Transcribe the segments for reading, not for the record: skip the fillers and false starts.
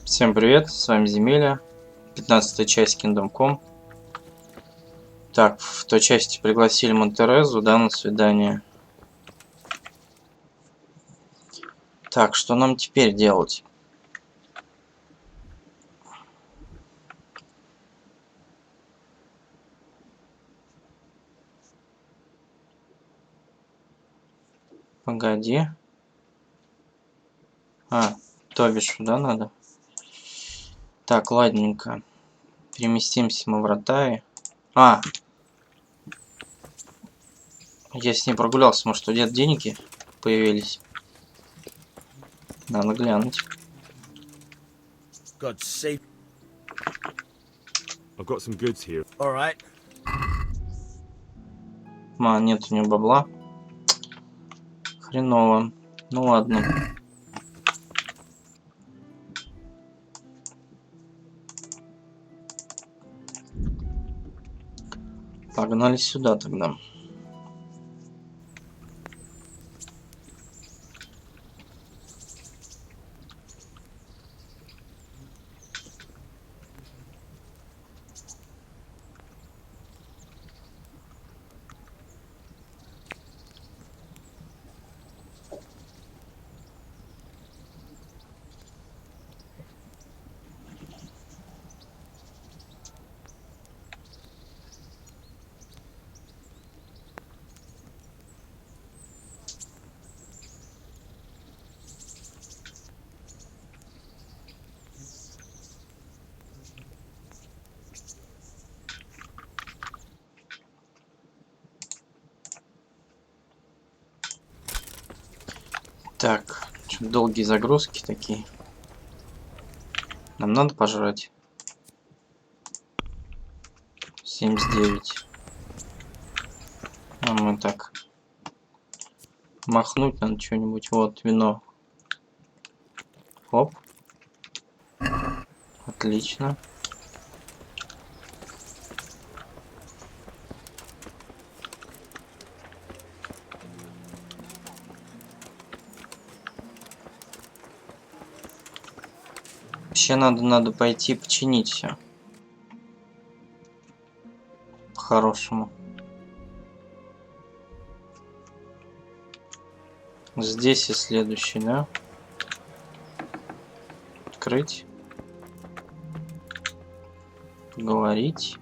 Всем привет, с вами Земеля, 15-я часть Kingdom Come. Так, в той части пригласили Монтерезу, да, на свидание. Так, что нам теперь делать? Погоди. То бишь сюда надо. Так, ладненько. Переместимся мы в Ротаи. Я с ней прогулялся, может, где-то деньги появились. Надо глянуть. God save. I've got some goods here. All right. Нет у нее бабла. Хреново. Ну ладно. Погнали сюда тогда. Так, что-то долгие загрузки такие. Нам надо пожрать. 79. А мы так. Махнуть надо что-нибудь. Вот, вино. Оп. Отлично. Вообще надо пойти починить все. По-хорошему. Здесь и следующий, да? Открыть. Поговорить.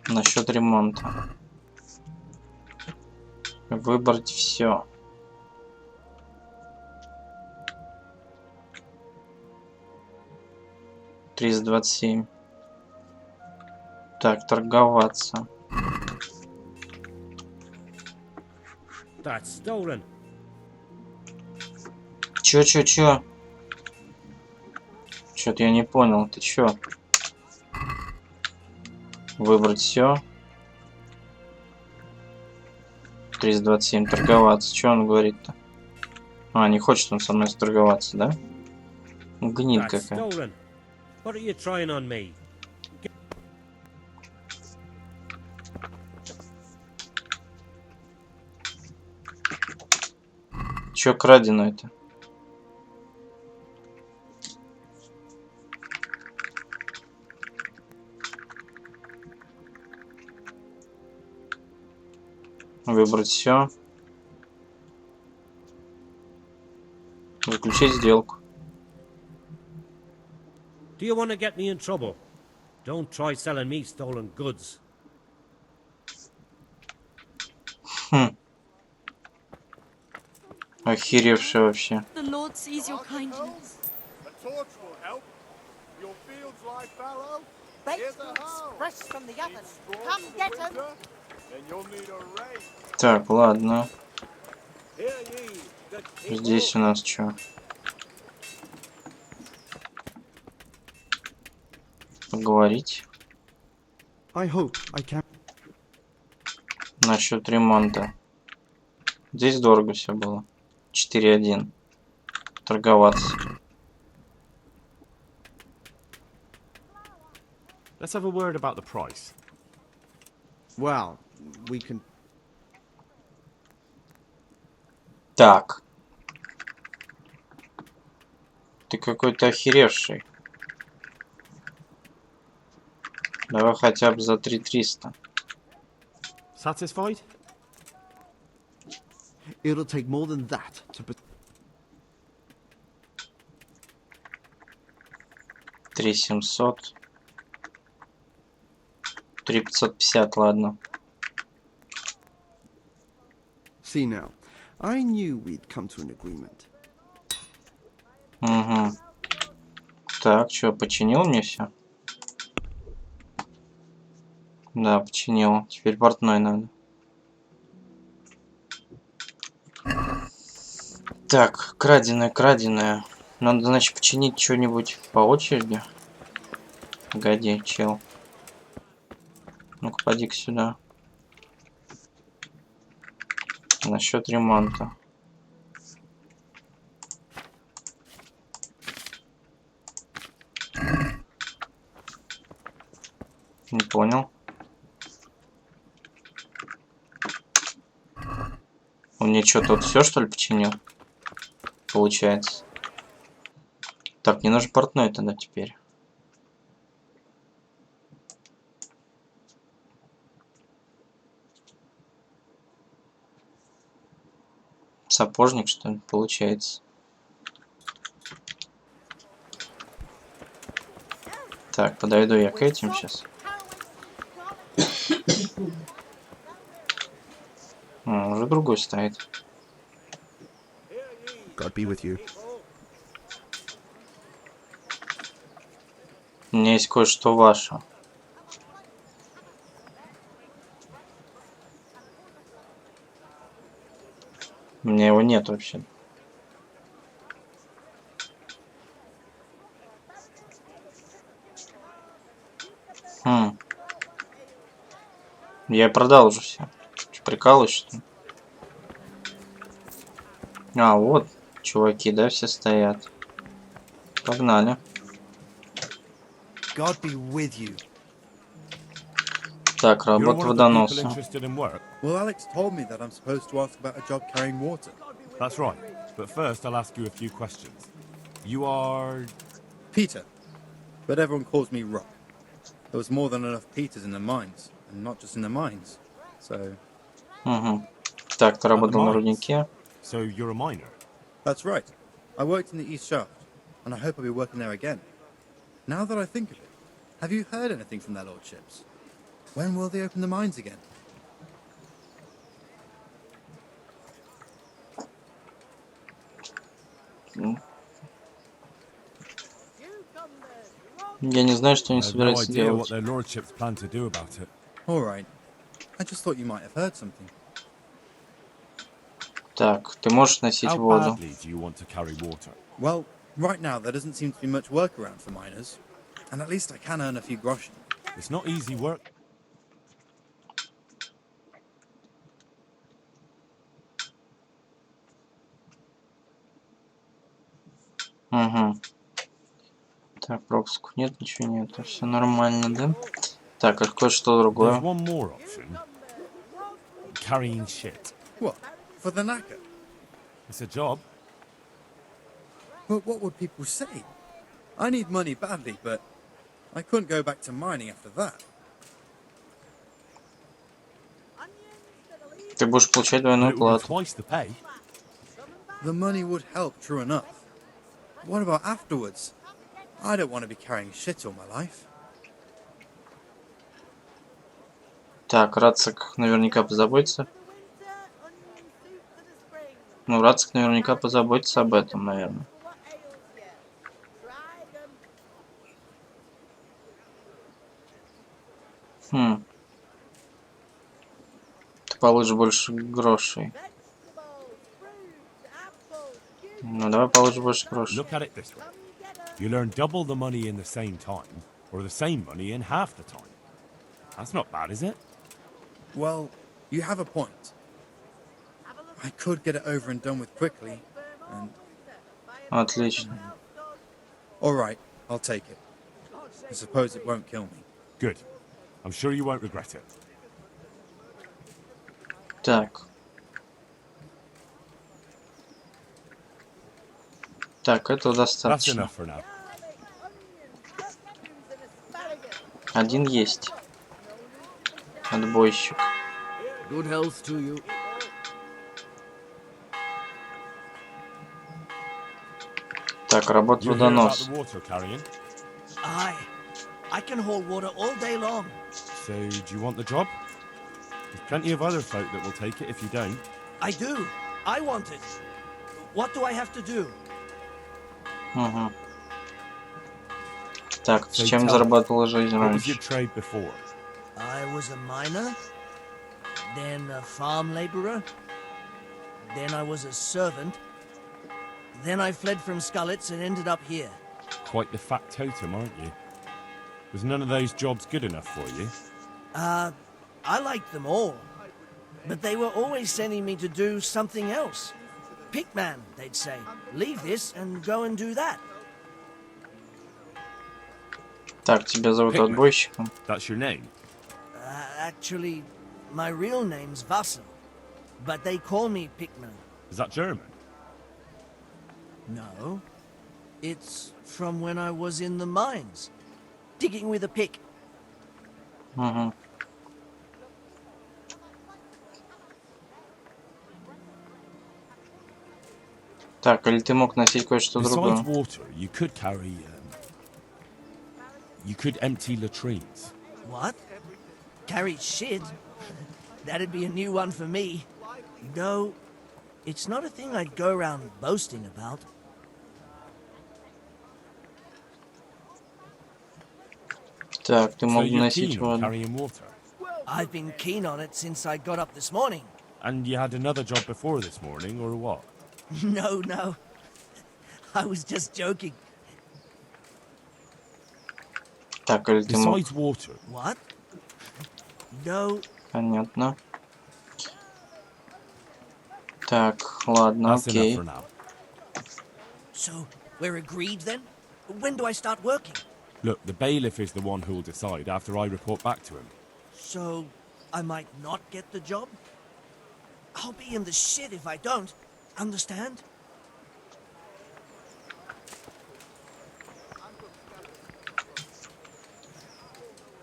Насчет ремонта. Выбрать все. $327. Так, торговаться. Чё? Чё-то я не понял. Ты чё? Выбрать все. 327. Торговаться. Чё он говорит-то? Не хочет он со мной торговаться, да? Гниль какая. Чё крадено это? Выбрать все. Заключить сделку. Do you want to get me in trouble? Don't try selling me stolen goods. Охеревший вообще. The Lord sees your kindness. A torch will help. Your fields lie fallow. Baked goods fresh from the oven. Come get 'em. Then you'll need a rake. Так, ладно. Hear ye, the king Здесь у нас что? Поговорить. Насчет ремонта. Здесь дорого все было. 4.1. Торговаться. Let's have a word about the price. Well, we can. Так. Ты какой-то охеревший. Давай хотя бы за 3300. Satisfied? It'll take more than that to... 3700. 3550, ладно. See now, I knew we'd come to an agreement. Угу. Так, что, починил мне все? Да, починил. Теперь портной надо. Так, краденое. Надо, значит, починить что-нибудь по очереди. Погоди, чел. Ну-ка, поди-ка сюда. Насчет ремонта. Не понял. Он мне что, тут все, что ли, починил? Получается. Так, мне нужен портной тогда теперь. Сапожник, что ли, получается. Так, подойду я к этим сейчас. Уже другой стоит. God be with you. У меня есть кое-что ваше. У меня его нет вообще. Я продал уже все. Прикалываюсь, что ли? А, вот, чуваки, да, все стоят. Погнали. God be with you. Так, You're работа one of the people водоноса. interested in work? Well, Alex told me that I'm supposed to ask about a job carrying water. That's right. But first, I'll ask you a few questions. You are... Peter. But everyone calls me Rock. There was more than enough Peters in the mines. And not just in the mines. So... Угу. Так, ты работал на руднике. So you're a miner? That's right. I worked in the East Shaft. And I hope I'll be working there again. Now that I think of it, have you heard anything from their lordships? When will they open the mines again? Я не знаю, что они I have no собираются idea what делать. their lordships plan to do about it. All right. I just thought you might have heard something. Так, ты можешь носить How воду. badly do you want to carry water? Well, right now there doesn't seem to be much work around for miners. And at least I can earn a few groschen. It's not easy work. Угу. Так, пропуску нет, ничего нет. Все нормально, да? Так, а кое-что There's другое. one more option. Carrying shit. What? For the knacker? It's a job. But what would people say? I need money badly, but I couldn't go back to mining after that. Ты будешь получать But двойную it will be плату. twice the pay. The money would help, true enough. What about afterwards? I don't want to be carrying shit all my life. Так, Рацик наверняка позаботится. Ну, Рацик наверняка позаботится об этом, наверное. Ты получишь больше грошей. Ну, давай получишь больше грошей. Look at it this way. You'll earn double the money in the same time, or the same money in half the time. That's not bad, is it? Well, you have a point. I could get it over and done with quickly, and... Отлично. All right, I'll take it. I suppose it won't kill me. Good. I'm sure you won't regret it. Так. Так, этого That's достаточно. enough for now. Один есть. Отбойщик. Good health to you. Так, работа You hear about the водонос. water carrying? Aye. I can haul water all day long. So, do you want the job? There's plenty of other folk that will take it if you don't. I do. I want it. What do I have to do? Угу. Так, с So чем tell me, зарабатывала жизнь what was your раньше? trade before? I was a miner, then a farm laborer, then I was a servant, then I fled from Skullets and ended up here. Quite the factotum, aren't you? Was none of those jobs good enough for you? I liked them all, but they were always sending me to do something else. Pickman, they'd say. Leave this and go and do that. Так, тебя зовут Пикмен. отбойщиком. That's your name? Actually, my real name's Vassal, but they call me Pickman. Is that German? No, it's from when I was in the mines, digging with a pick. Угу. Так, или ты мог носить кое-что Besides другое? water, you could carry. You could empty latrines. What? Carry shit? That'd be a new one for me. No, it's not a thing I'd go around boasting about. Так, ты So мог you're носить keen on воду. carrying water. I've been keen on it since I got up this morning. And you had another job before this morning, or what? No. I was just joking. Так, или ты мог... Besides water, What? No, Понятно. Так, ладно, that's enough окей. for now. so we're agreed then? When do I start working? Look, the bailiff is the one who'll decide after I report back to him. So I might not get the job? I'll be in the shit if I don't. Understand?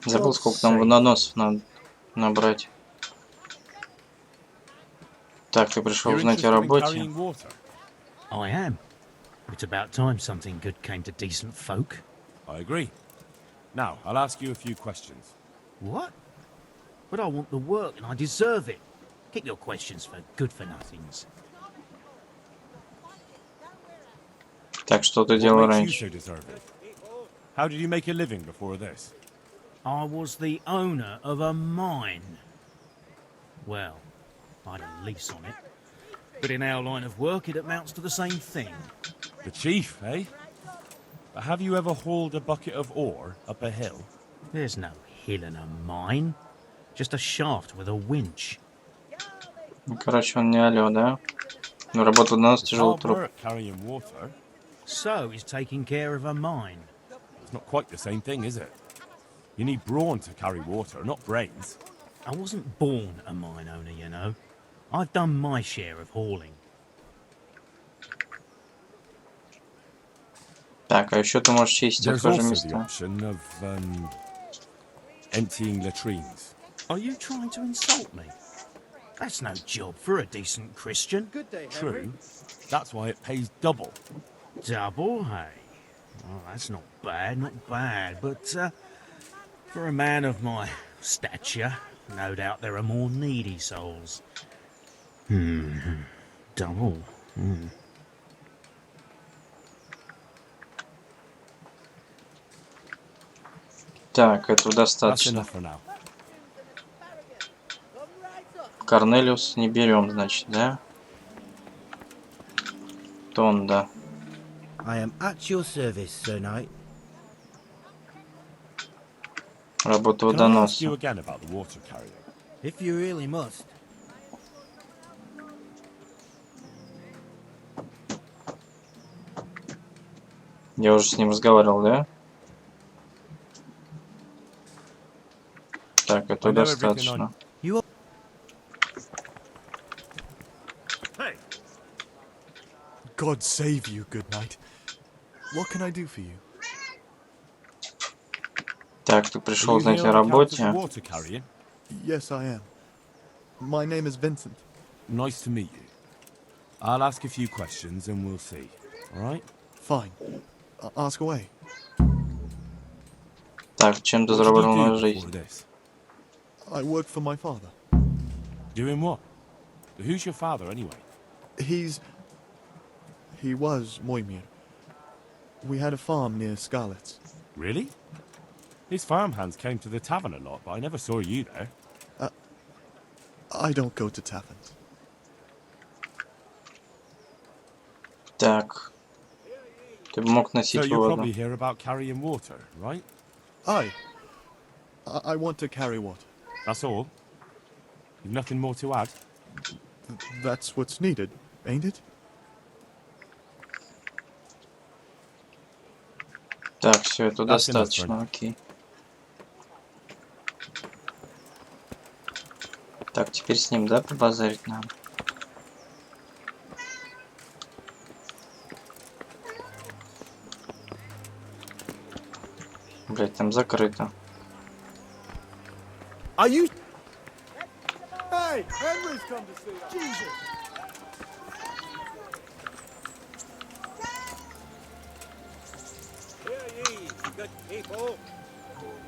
Забыл, сколько там водоносов надо набрать. Так, ты пришел You're узнать о interested in работе. carrying water? I am. It's about time something good came to decent folk. I agree. Now, I'll ask you a few questions. What? But I want the work and I deserve it. Keep your questions for good-for-nothings. Так, что ты What делал makes you раньше? so deserving? How did you make a living before this? I was the owner of a mine. Well, I had a lease on it. But in our line of work, it amounts to the same thing. The chief, eh? But have you ever hauled a bucket of ore up a hill? There's no hill in a mine. Just a shaft with a winch. Ну, короче, он не алё, да? Ну, работа водонос, It's тяжелый hard труд. work carrying water. So is taking care of a mine. It's not quite the same thing, is it? You need brawn to carry water, not brains. I wasn't born a mine owner, you know. I've done my share of hauling. Так, а еще ты можешь чистить There's отхожие also the места. option of emptying latrines. Are you trying to insult me? That's no job for a decent Christian. Good day, Henry. True. That's why it pays double. Double, hey? Oh, that's not bad. But for a man of my stature, no doubt there are more needy souls. Double. Так, этого That's достаточно. enough for now. Корнелиус не берем, значит, да? Тон, да. I am at your service, Sir Knight. Работа Can I ask you водоноса. again about the water carrying? If you really must. Я уже с ним разговаривал, да? Так, это I know everything достаточно. You God save you, good knight. What can I do for you? Так, ты Are пришел you узнать here о on account of the работе. water carrying? Yes, I am. My name is Vincent. Nice to meet you. I'll ask a few questions and we'll see. All right? Fine. Ask away. Так, чем ты What did you заработал do на before жизнь? this? I work for my father. Doing what? Who's your father anyway? He was Moimir. We had a farm near Scarlet's. Really? His farmhands came to the tavern a lot, but I never saw you there. I don't go to taverns. Так, ты бы мог So носить you're воду. probably here about carrying water, right? I want to carry water. That's all? You've nothing more to add? That's what's needed, ain't it? Так, все, это That's enough, достаточно, friend. окей. Так, теперь с ним, да, побазарить надо? Блять, там закрыто. Are you? Hey, Henry's come to see us. Jesus.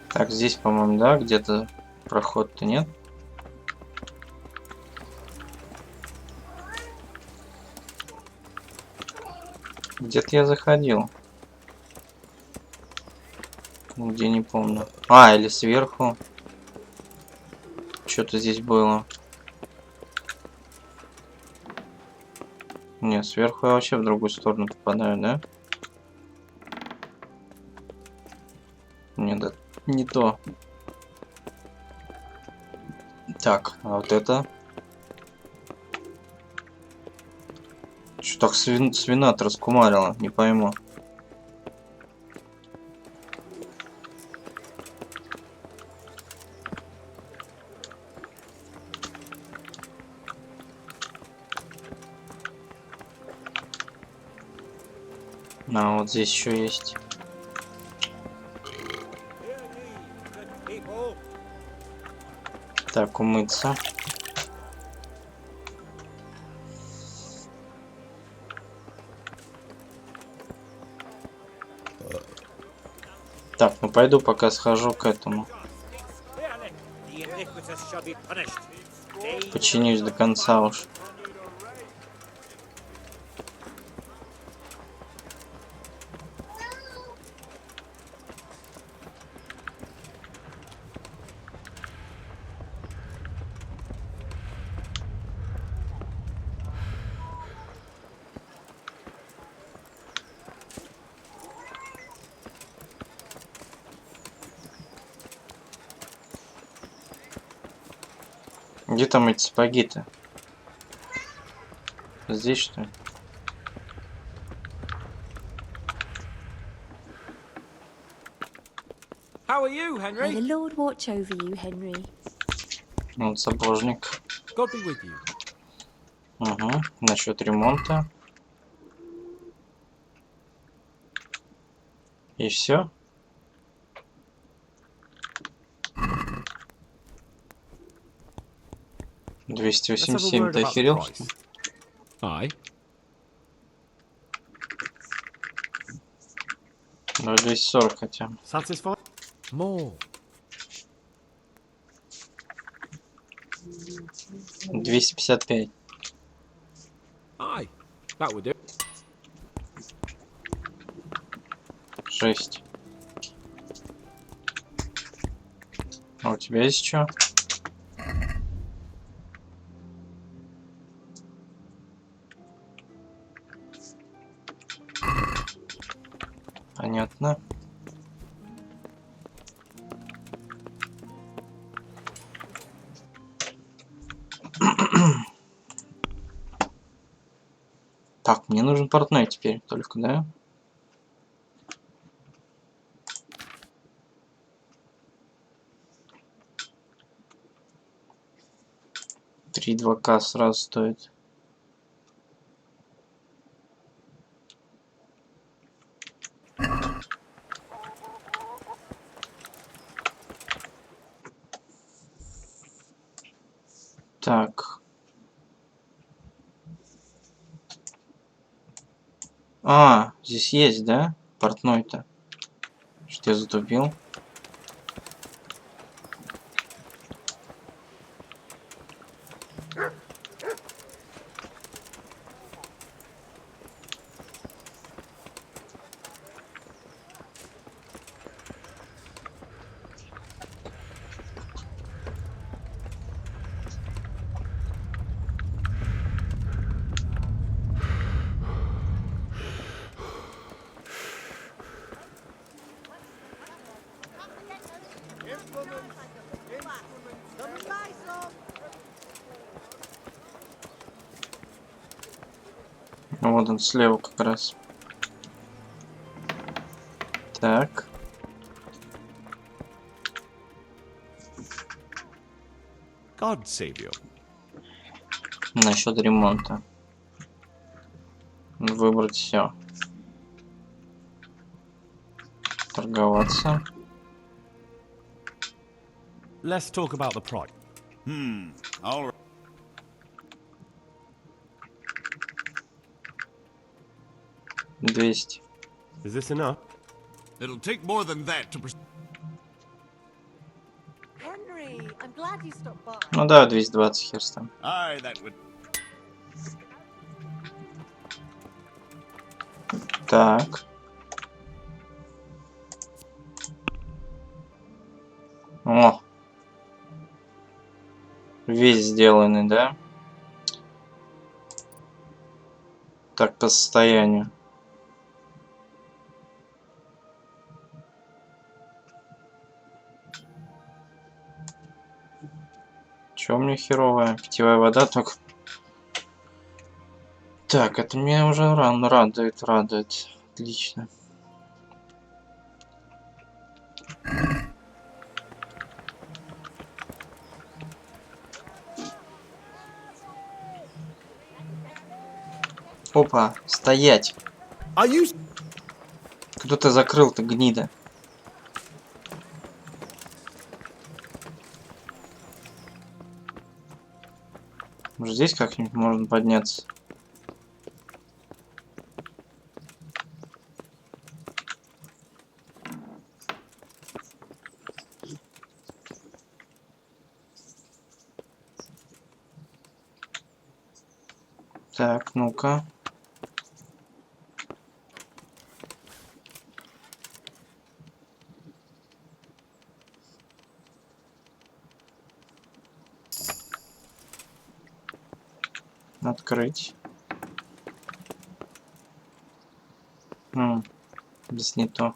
Так, здесь, по-моему, да, где-то проход-то нет? Где-то я заходил. Где, не помню. А, или сверху. Что-то здесь было. Нет, сверху я вообще в другую сторону попадаю, да? Нет, да, не то. Так, а вот это... Что так свинат раскумарило, не пойму. А, вот здесь еще есть. Так, умыться. Так, ну пойду пока схожу к этому. Починюсь до конца уж. Где там эти сапоги-то? Здесь, что ли? How are you, May Henry? the Lord watch over you, Henry. Вот сапожник. God be with you. Угу. Насчет ремонта. И все. Let's have a 287, word ты about the охерел? price. Aye. Ну, 240 хотя бы. Satisfied? More. 255. Aye. That would do. 6. А у тебя есть что? Понятно. Так, мне нужен портной теперь только, да? Три 2К сразу стоит. Так. А, здесь есть, да? Портной-то. Что я затупил? Вот он слева как раз. Так. God save you. Насчет ремонта. Выбрать все. Торговаться. Let's talk about the price. All right. 200. Is this enough? It'll take more than that to... Henry, I'm glad you stopped by. Ну да, 220 хер с там. Aye, that would... Так. О. Весь сделанный, да? Так, по состоянию. Чё у меня херовая? Питьевая вода только. Так, это меня уже радует. Отлично. Опа, стоять. Кто-то закрыл-то, гнида. Может, здесь как-нибудь можно подняться? Так, ну-ка. Открыть. Здесь не то.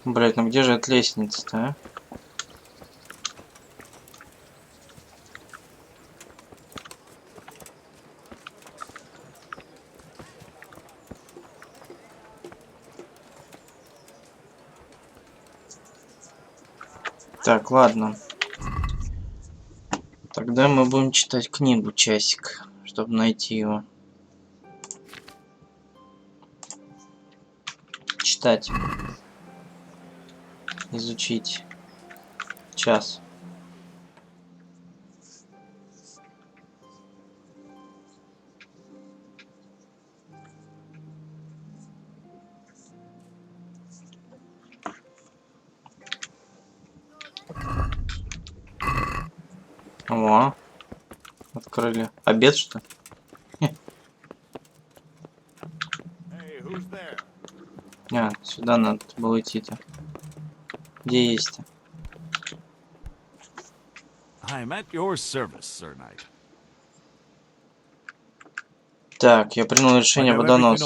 Блять, ну где же эта лестница-то, а? Так, ладно. Тогда мы будем читать книгу часик, чтобы найти его. Читать. Изучить. Час. О, открыли. Обед, что ли? А, сюда надо было идти-то. Где есть-то? I'm at your service, Sir Knight. Так, я принял решение водонос.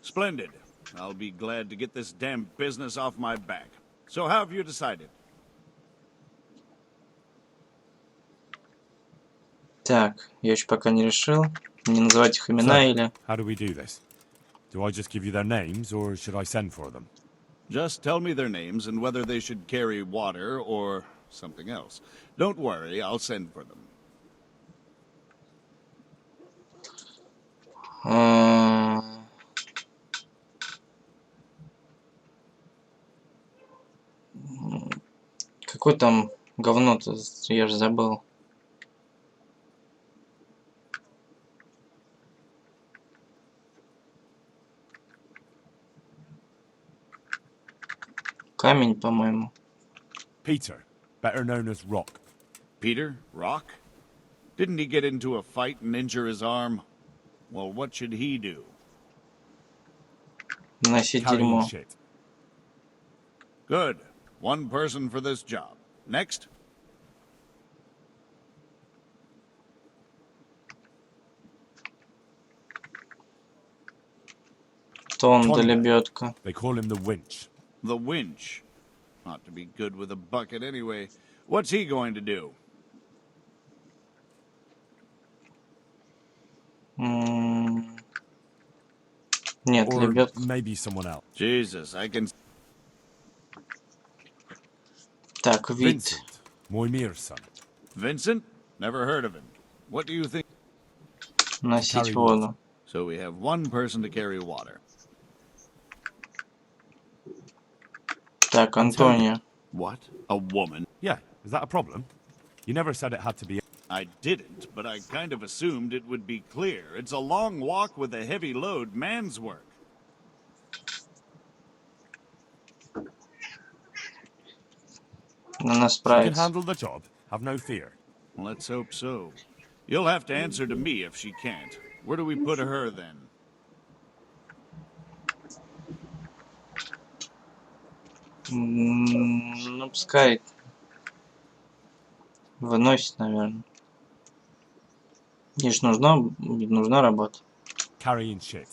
Splendid. I'll be glad to get this damn business off my back. So how have you decided? Так, я еще пока не решил. Не называть их имена или... How do we do this? Do I just give you their names, or should I send for them? Just tell me their names and whether they should carry water or something else. Don't worry, I'll send for them. Какой там говно-то, я же забыл. Камень, по-моему. Peter, better known as Rock. Peter? Rock? Didn't he get into a fight and injure his arm? Well, what should he do? Носить Carrying дерьмо. shit. Good. One person for this job. Next. Тон да лебедка. They call him the winch. The winch. Ought to be good with a bucket anyway. What's he going to do? Нет, Or лебедка. maybe someone else. Jesus, I can... Так, вид. Vincent, Moimir's son. Vincent? Never heard of him. What do you think? Носить воду. So we have one person to carry water. Так, Антония. What? A woman? Yeah, is that a problem? You never said it had to be... I didn't, but I kind of assumed it would be clear. It's a long walk with a heavy load, man's work. На нас She can справится. handle the job, have no fear. Let's hope so. You'll have to answer to me if she can't. Where do we put her then? Ну, пускай выносит, наверное. Ей ж нужна работа. Carrying shit.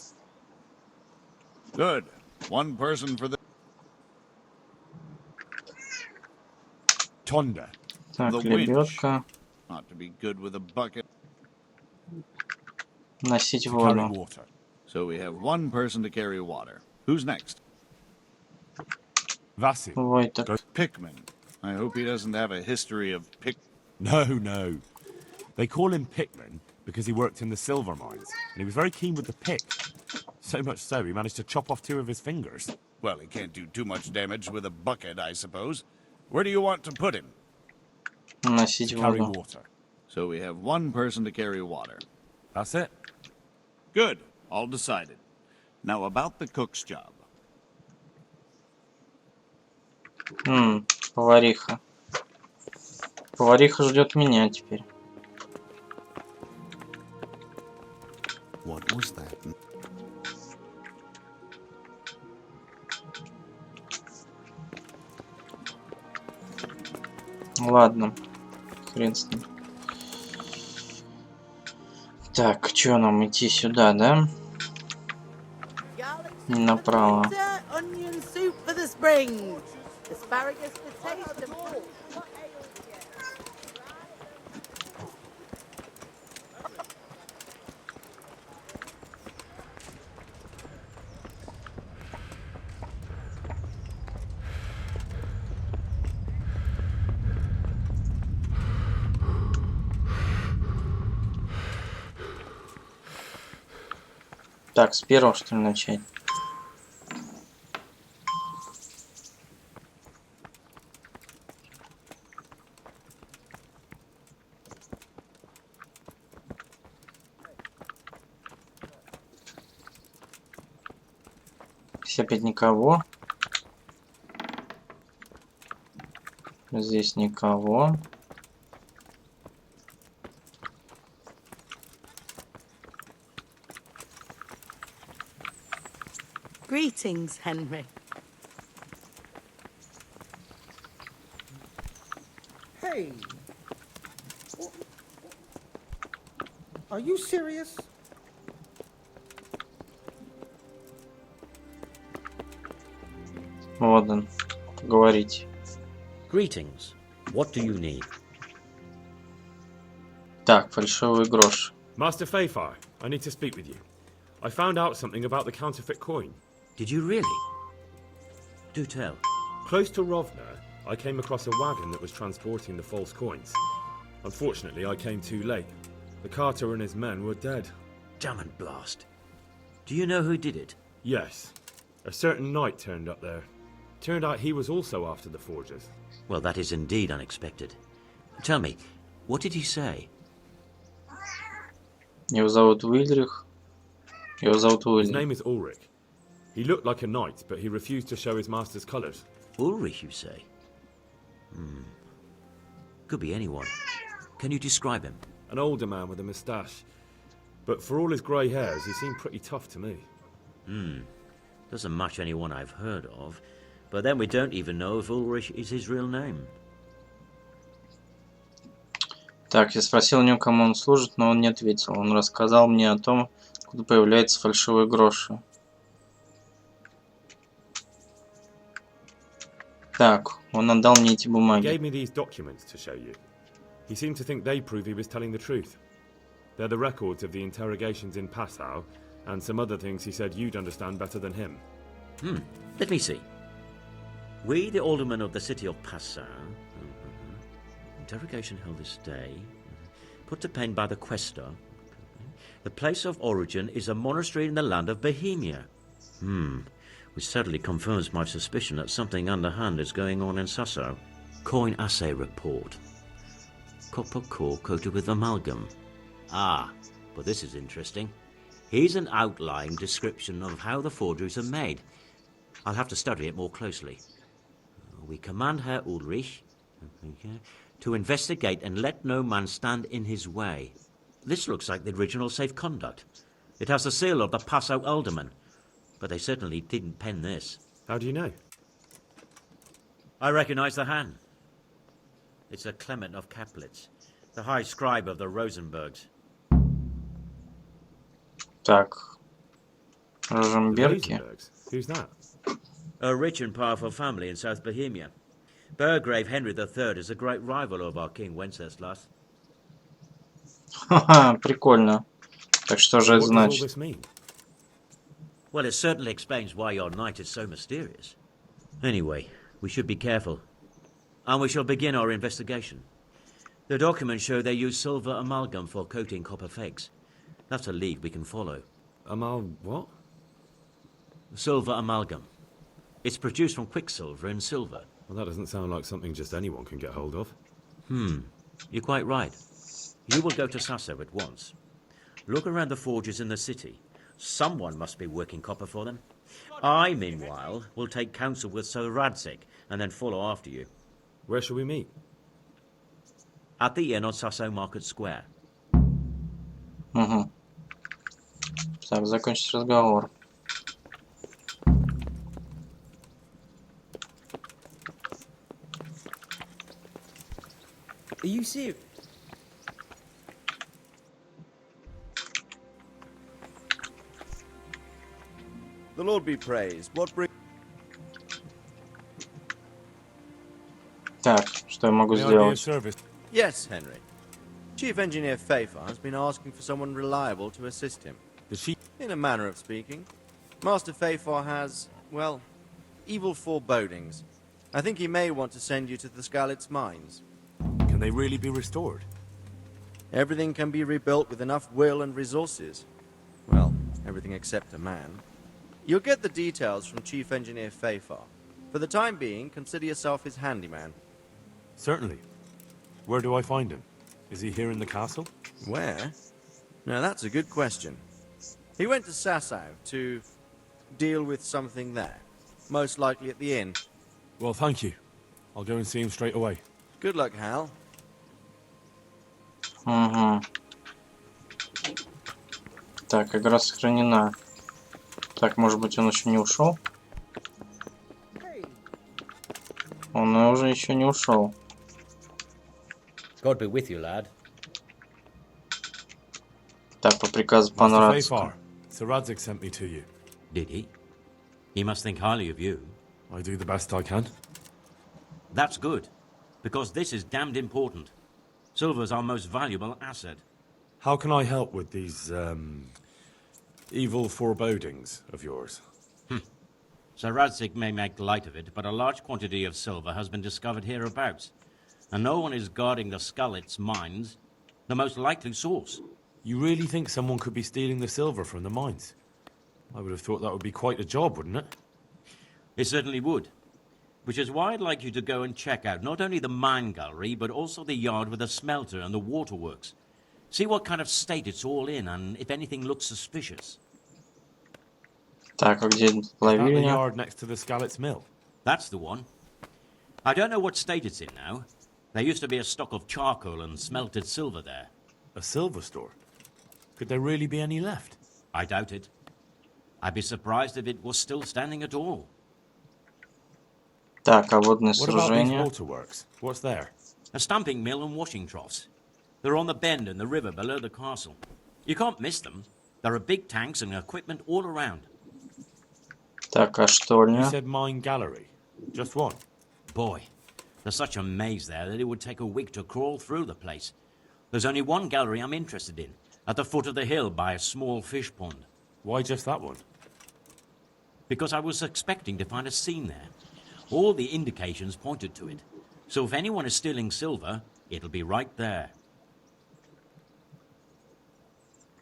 Good. One person for the... Tonda. Так, The winch. лебедка. Ought to be good with a bucket. Носить To carry воду. water. So we have one person to carry water. Who's next? Vasil. Войток. Pickman. I hope he doesn't have a history of pick... No. They call him Pickman because he worked in the silver mines, and he was very keen with the pick. So much so, he managed to chop off 2 of his fingers. Well, he can't do too much damage with a bucket, I suppose. Where do you want to put him? Носить To carry воду. water. So we have one person to carry water. That's it. Good. All decided. Now about the cook's job. Повариха. Повариха ждет меня теперь. What was that? Ладно. Хрен с ним. Так, что нам идти сюда, да? Направо. Onion soup for the spring. Asparagus for taste and Так, с первого, что ли, начать? Здесь опять никого. Здесь никого. Greetings, Henry. Hey. Are you serious? Вот он. Говорите. Greetings. What do you need? Так, фальшивый грош. Master Fayfire, I need to speak with you. I found out something about the counterfeit coin. Did you really? Do tell. Close to Rovna, I came across a wagon that was transporting the false coins. Unfortunately, I came too late. The carter and his men were dead. Damn and blast. Do you know who did it? Yes. A certain knight turned up there. Turned out he was also after the forgers. Well, that is indeed unexpected. Tell me, what did he say? Его зовут Уильрих. Его зовут His Уильрих. name is Ulrich. He looked like a knight, but he refused to show his master's colours. Ulrich, you say? Could be anyone. Can you describe him? An older man with a moustache. But for all his grey hairs, he seemed pretty tough to me. Doesn't match anyone I've heard of. But then we don't even know if Ulrich is his real name. Так, я спросил у него, кому он служит, но он не ответил. Он рассказал мне о том, откуда появляются фальшивые гроши. Так, он отдал мне эти He бумаги. gave me these documents to show you. He seemed to think they prove he was telling the truth. They're the records of the interrogations in Passau, and some other things he said you'd understand better than him. Let me see. We, the aldermen of the city of Passau, interrogation held this day, put to pen by the questor. The place of origin is a monastery in the land of Bohemia. Which certainly confirms my suspicion that something underhand is going on in Sasso. Coin assay report. Copper core coated with amalgam. Ah, but this is interesting. Here's an outline description of how the forgeries are made. I'll have to study it more closely. We command Herr Ulrich to investigate and let no man stand in his way. This looks like the original safe conduct. It has the seal of the Passau alderman, but they certainly didn't pen this. How do you know? I recognize the hand. It's a Clement of Kaplitz, the high scribe of the Rosenbergs. Так, Розенберги. Who's that? A rich and powerful family in South Bohemia. Burgrave Henry III is a great rival of our King Wenceslas. Ха-ха, прикольно. Так что же это What does all значит? this mean? Well, it certainly explains why your knight is so mysterious. Anyway, we should be careful. And we shall begin our investigation. The documents show they use silver amalgam for coating copper fakes. That's a lead we can follow. What? Silver amalgam. It's produced from quicksilver and silver. Well, that doesn't sound like something just anyone can get hold of. You're quite right. You will go to Sasso at once. Look around the forges in the city. Someone must be working copper for them. I, meanwhile, will take counsel with Sir Radzik and then follow after you. Where shall we meet? At the inn on Sasso Market Square. Угу. Так, закончить разговор. Are you serious? The Lord be praised. What bring... Так, что я могу сделать? Yes, Henry. Chief Engineer Pfeiffer has been asking for someone reliable to assist him. Does she? In a manner of speaking. Master Pfeiffer has, well, evil forebodings. I think he may want to send you to the Skalitz mines. Can they really be restored? Everything can be rebuilt with enough will and resources. Well, everything except a man. You'll get the details from Chief Engineer Pfeiffer. For the time being, consider yourself his handyman. Certainly. Where do I find him? Is he here in the castle? Where? Now that's a good question. He went to Sasso to deal with something there. Most likely at the inn. Well, thank you. I'll go and see him straight away. Good luck, Hal. Угу. Так, игра сохранена. Так, может быть, он еще не ушел? Он уже еще не ушел. God be with you, lad. Так, по приказу Master пана Pfeiffer, Радзика. Sir Radzik sent me to you. Did he? He must think highly of you. I do the best I can. That's good, because this is damned important. Silver's our most valuable asset. How can I help with these, evil forebodings of yours? Sir Radzik may make light of it, but a large quantity of silver has been discovered hereabouts. And no one is guarding the Skalitz mines, the most likely source. You really think someone could be stealing the silver from the mines? I would have thought that would be quite a job, wouldn't it? It certainly would. which is why I'd like you to go and check out not only the mine gallery, but also the yard with the smelter and the waterworks. See what kind of state it's all in, and if anything looks suspicious. Так, а где Is that the плавильня? yard next to the Skalitz mill? That's the one. I don't know what state it's in now. There used to be a stock of charcoal and smelted silver there. A silver store? Could there really be any left? I doubt it. I'd be surprised if it was still standing at all. Так, а водное What about these сооружение? waterworks? What's there? A stamping mill and washing troughs. They're on the bend in the river below the castle. You can't miss them. There are big tanks and equipment all around. Так, а You штольня? said mine gallery. Just one. Boy, there's such a maze there that it would take a week to crawl through the place. There's only one gallery I'm interested in, at the foot of the hill by a small fish pond. Why just that one? Because I was expecting to find a scene there. All the indications pointed to it. So if anyone is stealing silver, it'll be right there.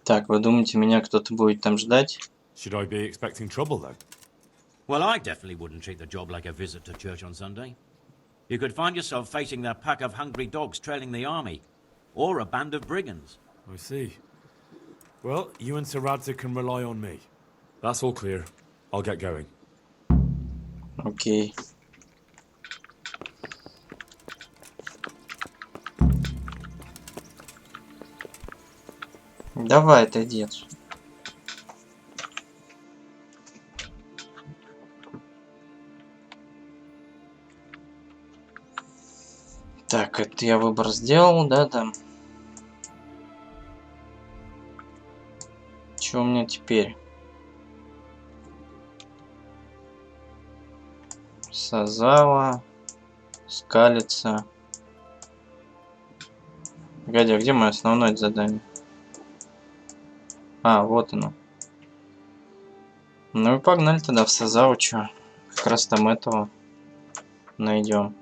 Так, вы думаете, меня кто-то будет там ждать? Should I be expecting trouble then? Well, I definitely wouldn't treat the job like a visit to church on Sunday. You could find yourself facing that pack of hungry dogs trailing the army, or a band of brigands. I see. Well, you and Sir Radzig can rely on me. That's all clear. I'll get going. Окей. Давай, отойди отсюда. Так, это я выбор сделал, да, там. Что у меня теперь? Сазава, скалится. Погоди, а где мое основное задание? А, вот оно. Ну и погнали тогда в Сазаву, чё. Как раз там этого найдем.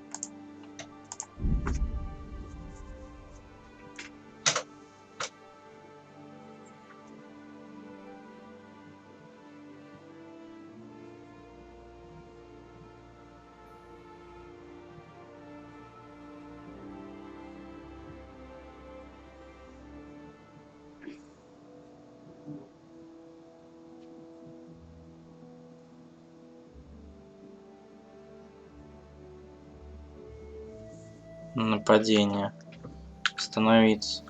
Нападение. Остановиться.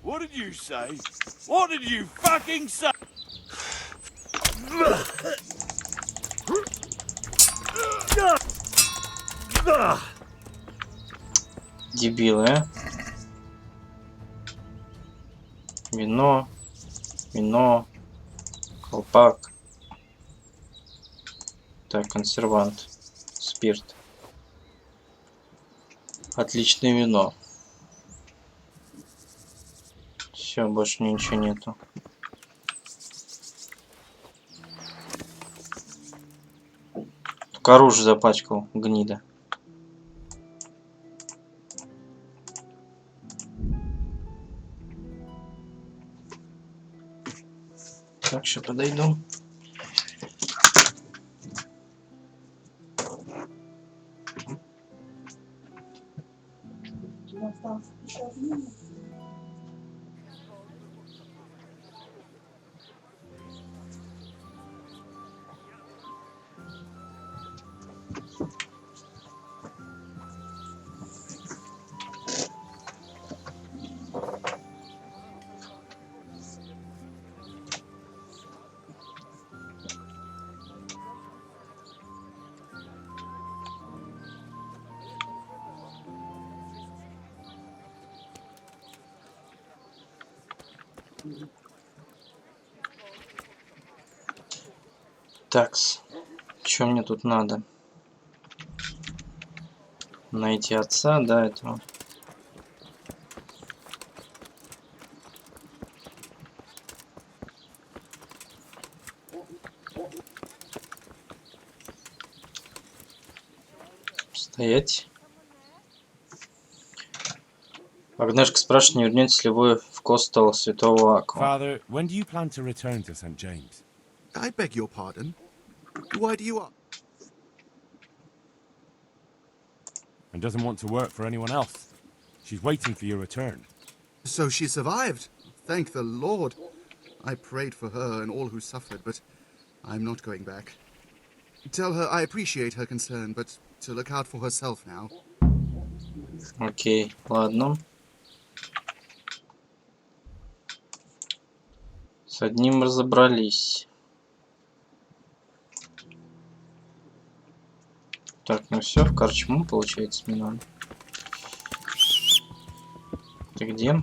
What did you say? What did you fucking say? Дебилы, а? Вино. Вино. Колпак. Так, консервант. Спирт. Отличное вино. Все, больше ничего нету. Только оружие запачкал, гнида. Так, сейчас подойду. Такс. Что мне тут надо? Найти отца, да, этого. Стоять. Агнешка спрашивает, не вернетесь ли вы в Костел Святого Аква. Father, when do you plan to return to St. James? I beg your pardon. Why do you ask? And doesn't want to work for anyone else. She's waiting for your return. So she survived. Thank the Lord. I prayed for her and all who suffered, but I'm not going back. Tell her I appreciate her concern, but to look out for herself now. Окей, ладно. С одним разобрались. Так, ну все, в корчму, получается, мне надо. Ты где?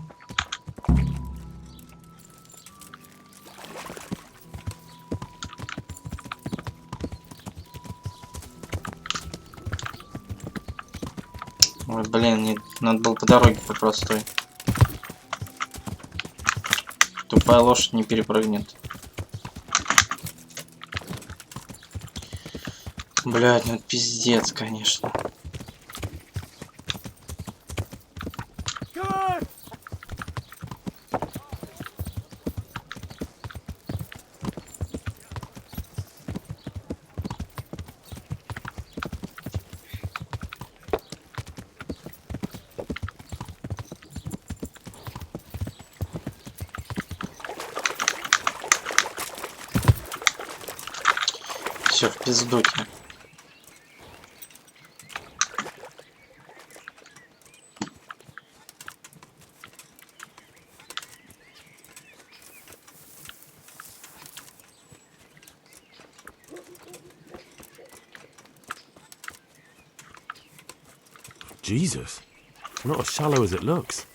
Ой, блин, не, надо было по дороге по простой. Тупая лошадь не перепрыгнет. Блядь, ну это пиздец, конечно. Все в пиздуке. Jesus, not as shallow as it looks.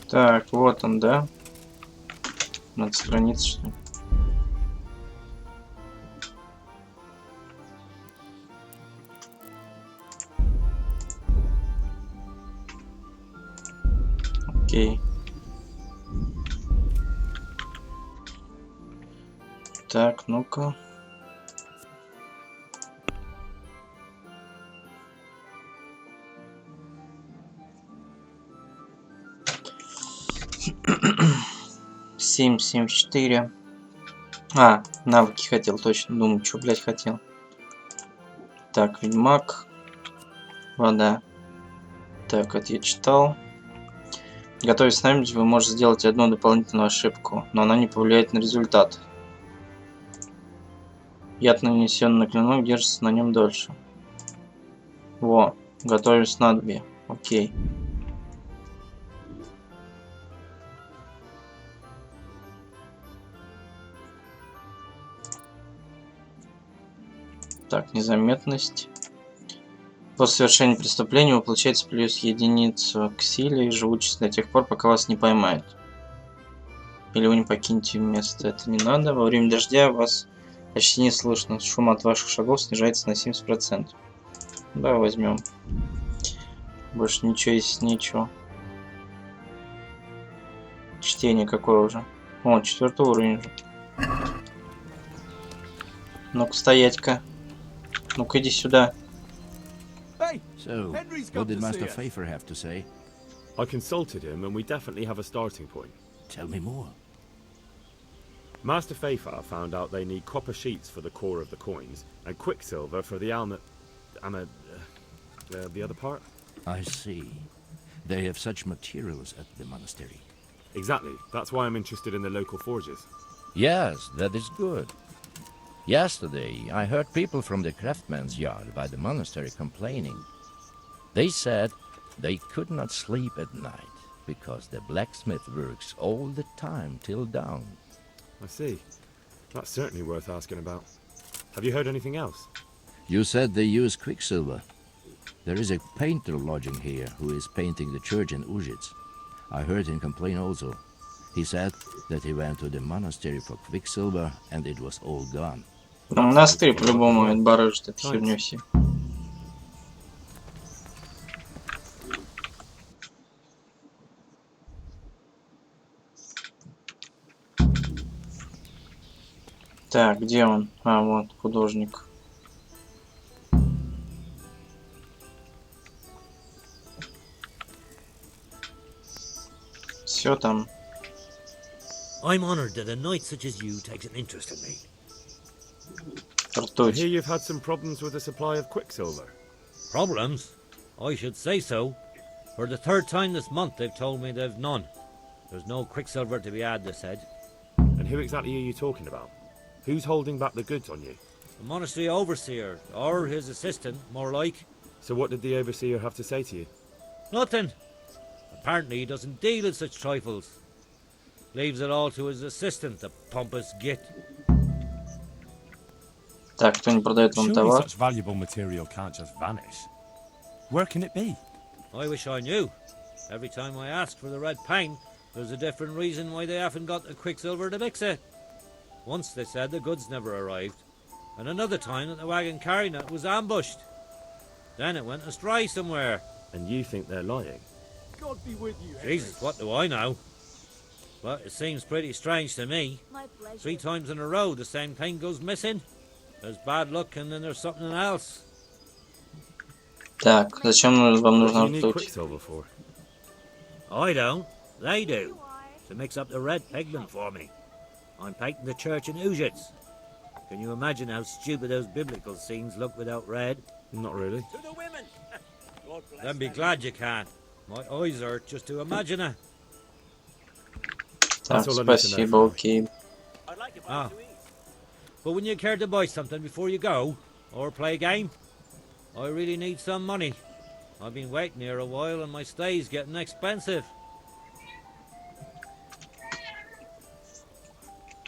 Так, вот он, да? Надо страница, что ли? Окей. Так, ну-ка. Семь, 4. А, навыки хотел, точно. Думаю, что, блядь, хотел. Так, ведьмак. Вода. Так, это я читал. Готовясь с нами, вы можете сделать одну дополнительную ошибку, но она не повлияет на результат. Яд, нанесенный на клинок, держится на нем дольше. Во, готовим снадобье. Окей. Так, незаметность. После совершения преступления вы получаете плюс единицу к силе и живучесть до тех пор, пока вас не поймают. Или вы не покинете место. Это не надо. Во время дождя вас почти не слышно. Шум от ваших шагов снижается на 70%. Да, возьмем. Больше ничего есть, ничего. Чтение какое уже? О, 4-й уровень уже. Ну-ка, стоять-ка. Ну-ка, иди сюда. So, what did Master Pfeiffer have to say? I consulted him, and we definitely have a starting point. Tell me more. Master Pfeiffer found out they need copper sheets for the core of the coins, and quicksilver for the the other part? I see. They have such materials at the monastery. Exactly. That's why I'm interested in the local forges. Yes, that is good. Yesterday, I heard people from the craftsman's yard by the monastery complaining. They said they could not sleep at night because the blacksmith works all the time till dawn. I see. That's certainly worth asking about. Have you heard anything else? You said they use quicksilver. There is a painter lodging here who is painting the church in Ujits. I heard him complain also. He said that he went to the monastery for quicksilver and it was all gone. Монастырь по-любому это барыжит эту херню все. Так, где он? А, вот, художник. Все там. I'm honored that a knight such as you takes an interest in me. I hear you've had some problems with the supply of quicksilver. Problems? I should say so. For the third time this month they've told me they've none. There's no quicksilver to be had, they said. And who exactly are you talking about? Who's holding back the goods on you? The monastery overseer, or his assistant, more like. So what did the overseer have to say to you? Nothing. Apparently he doesn't deal in such trifles. Leaves it all to his assistant, the pompous git. Так, кто не продает вам Surely товар? such valuable material can't just vanish. Where can it be? I wish I knew. Every time I ask for the red paint, there's a different reason why they haven't got the quicksilver to mix it. Once they said the goods never arrived, and another time that the wagon carrying it was ambushed. Then it went astray somewhere. And you think they're lying? God be with you. Jesus, what do I know? But it seems pretty strange to me. 3 times in a row the same thing goes missing. There's bad luck and then there's something else. Так, зачем вам нужна What do you need ртуть? quicksilver for? I don't. They do. To mix up the red pigment for me. I'm painting the church in Ujits. Can you imagine how stupid those biblical scenes look without red? Not really. To the women! Then be glad you can. My eyes hurt just to imagine it. Так, спасибо, окей. Ah. But wouldn't you care to buy something before you go? Or play a game? I really need some money. I've been waiting here a while and my stay's getting expensive.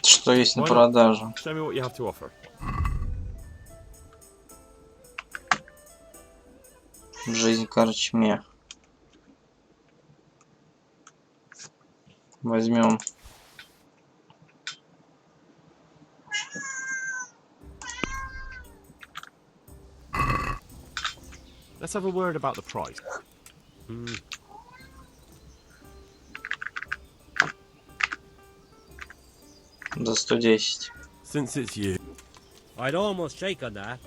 Что есть на Why not? продажу? Show me what you have to offer. Жизнь в корчме. Возьмем. Let's have a word about the price. За 110. Since it's you. I'd almost shake on that.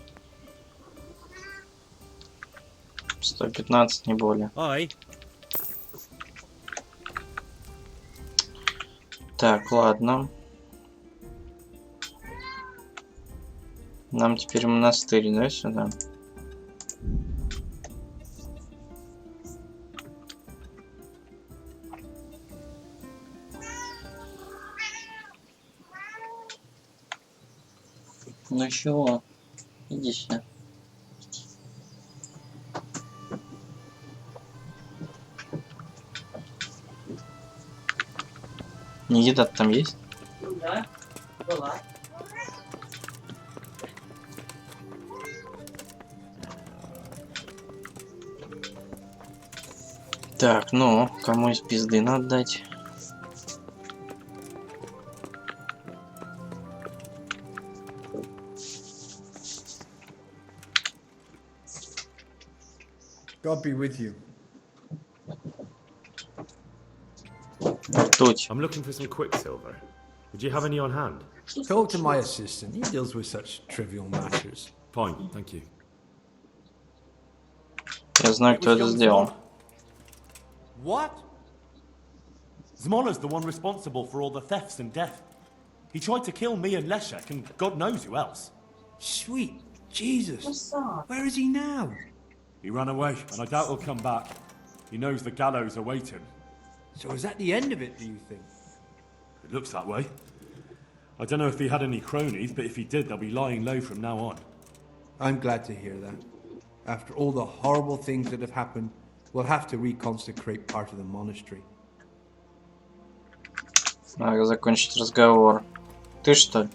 115, не более. Aye. Так, ладно. Нам теперь монастырь, да, сюда? Ну чего? Иди сюда. Не еда там есть? Да, была. Так, ну, кому из пизды надо дать? God be with you. Ртуть. I'm looking for some quicksilver. Would you have any on hand? Talk to my assistant. He deals with such trivial matters. Fine, thank you. Я знаю, кто это сделал. What? Zmona's the one responsible for all the thefts and death. He tried to kill me and Leszek and God knows who else. Sweet Jesus. Where is he now? He ran away, and I doubt he'll come back. He knows the gallows await him. So is that the end of it, do you think? It looks that way. I don't know if he had any cronies, but if he did, they'll be lying low from now on. I'm glad to hear that. After all the horrible things that have happened, we'll have to reconsecrate part of the monastery. Надо закончить разговор. Ты что ли?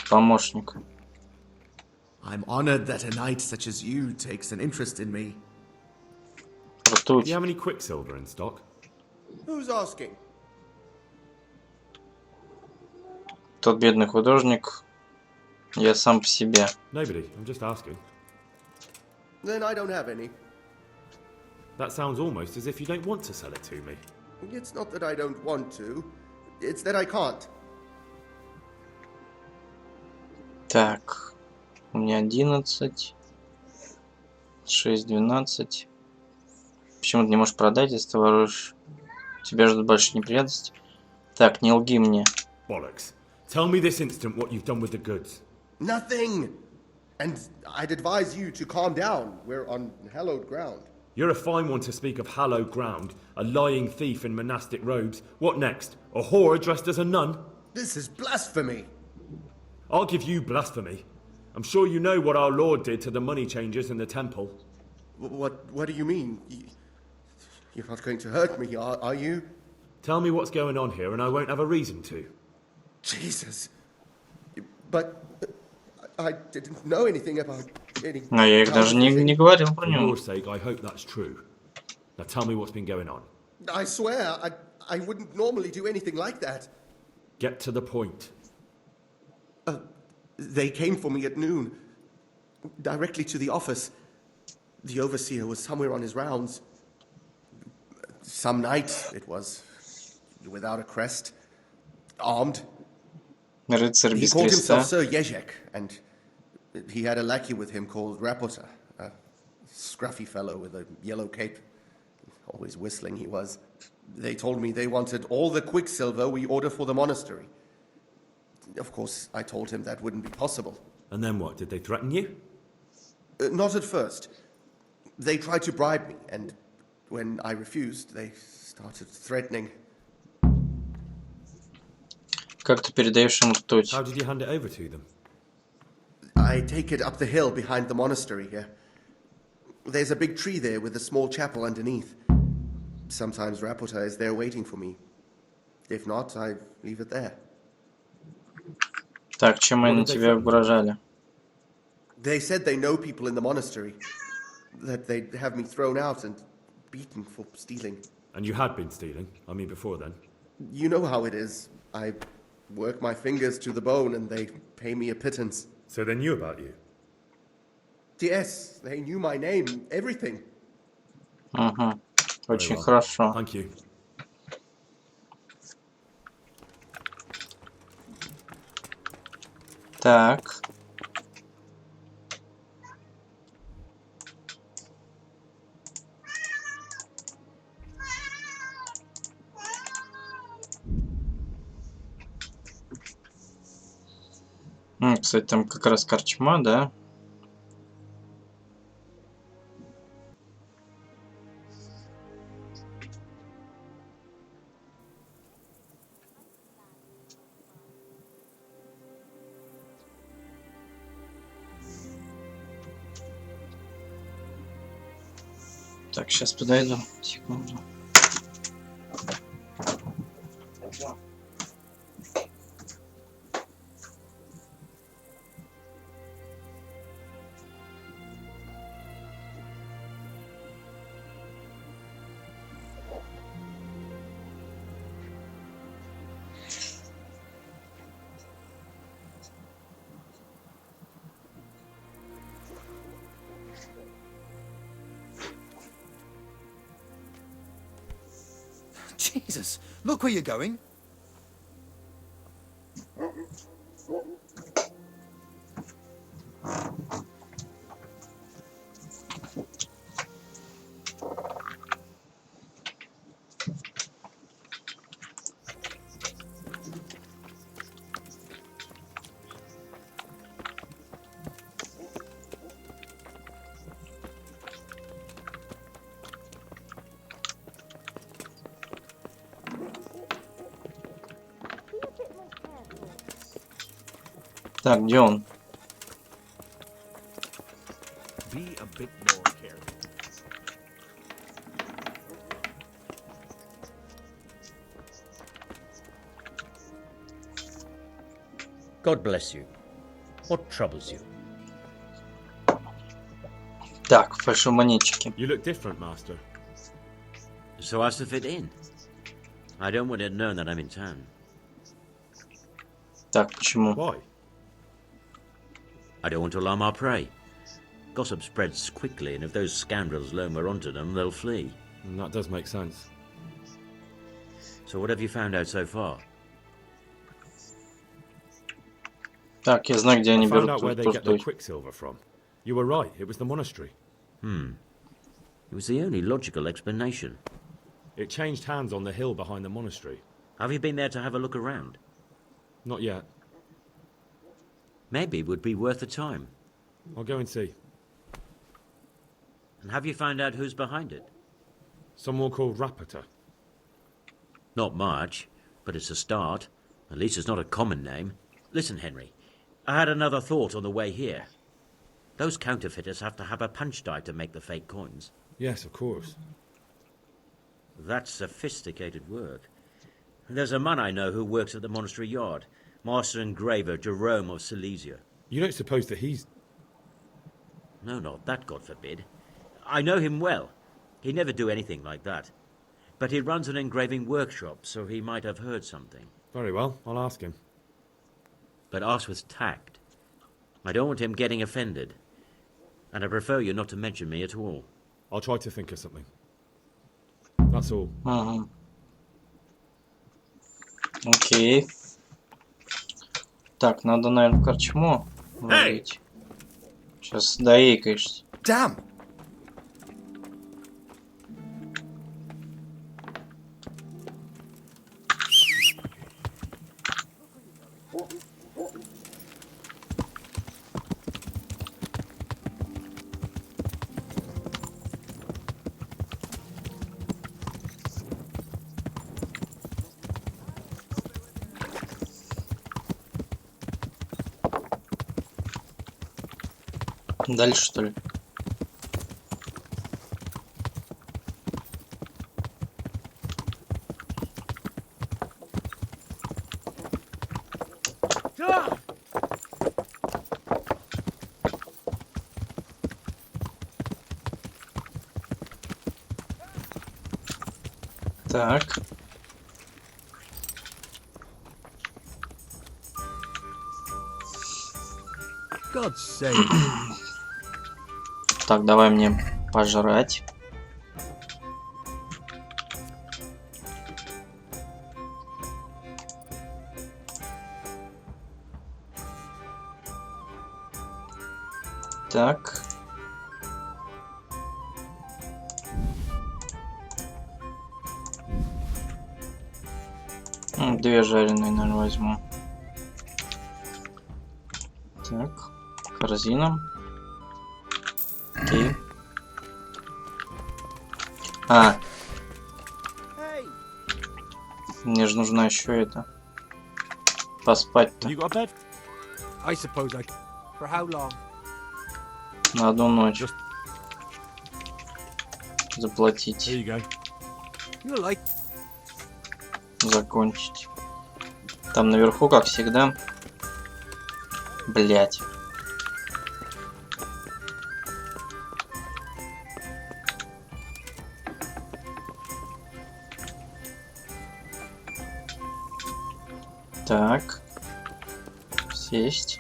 Помощник. I'm honored that a knight such as you takes an interest in me. Do you have any quicksilver in stock? Who's asking? Тот бедный художник. Я сам по себе. Nobody. I'm just asking. Then I don't have any. That sounds almost as if you don't want to sell it to me. It's not that I don't want to. It's that I can't. Так. У меня 11. 6, 12. Почему ты не можешь продать, если ты воруешь? Тебя ждут большие неприятности. Так, не лги мне. Bollocks. Tell me this instant what you've done with the goods. Nothing! And I'd advise you to calm down. We're on hallowed ground. You're a fine one to speak of hallowed ground. A lying thief in monastic robes. What next? A whore dressed as a nun? This is blasphemy. I'll give you blasphemy. I'm sure you know what our Lord did to the money changers in the temple. What do you mean? You're not going to hurt me, are you? Tell me what's going on here and I won't have a reason to. Jesus. But I didn't know anything about any... А я их даже не говорил про For него. your sake, I hope that's true. Now tell me what's been going on. I swear, I wouldn't normally do anything like that. Get to the point. They came for me at noon, directly to the office. The overseer was somewhere on his rounds. Some knight, it was, without a crest, armed. Рыцарь He без called himself креста. Sir Jezek, and he had a lackey with him called Rapota, a scruffy fellow with a yellow cape. Always whistling he was. They told me they wanted all the quicksilver we order for the monastery. Of course, I told him that wouldn't be possible. And then what? Did they threaten you? Not at first. They tried to bribe me, and when I refused, they started threatening. Как ты передаешь им ртуть? How did you hand it over to them? I take it up the hill behind the monastery here. There's a big tree there with a small chapel underneath. Sometimes Rapota is there waiting for me. If not, I leave it there. Так, чем они тебе угрожали? They said they know people in the monastery. That they'd have me thrown out and beaten for stealing. And you had been stealing? I mean, before then? You know how it is. I work my fingers to the bone and they pay me a pittance. So they knew about you? Yes, they knew my name, everything. Ага, очень хорошо. Thank you. Так. Кстати, там как раз корчма, да? Так, сейчас подойду. Секунду. Jesus, look where you're going. Так, где он? Be a bit more careful. God bless you. What troubles you? Так, фальшивомонетчики. You look different, Master. So as to fit in. I don't want it known that I'm in town. Так, почему? Why? I don't want to alarm our prey. Gossip spreads quickly, and if those scoundrels learn we're onto them, they'll flee. That does make sense. So what have you found out so far? Так, я знаю, где I они found берут out where they get their туртуй. quicksilver from. You were right, it was the monastery. It was the only logical explanation. It changed hands on the hill behind the monastery. Have you been there to have a look around? Not yet. Maybe it would be worth the time. I'll go and see. And have you found out who's behind it? Someone called Rapota. Not much, but it's a start. At least it's not a common name. Listen, Henry, I had another thought on the way here. Those counterfeiters have to have a punch die to make the fake coins. Yes, of course. That's sophisticated work. There's a man I know who works at the monastery yard, Master Engraver Jerome of Silesia. You don't suppose that he's... No, not that, God forbid. I know him well. He'd never do anything like that. But he runs an engraving workshop, so he might have heard something. Very well, I'll ask him. But ask with tact. I don't want him getting offended. And I prefer you not to mention me at all. I'll try to think of something. That's all. Ага. Окей. Так, надо, наверное, в корчму валить. Сейчас доикаешься. Damn! Дальше, что ли? Так. God's sake. Так, давай мне пожрать. Так. Две жареные, наверное, возьму. Так, корзина. Окей. А. Мне же нужно еще это. Поспать-то. I suppose I... For how long? На одну ночь. Заплатить. You like... Закончить. Там наверху, как всегда. Блять. Так. Сесть.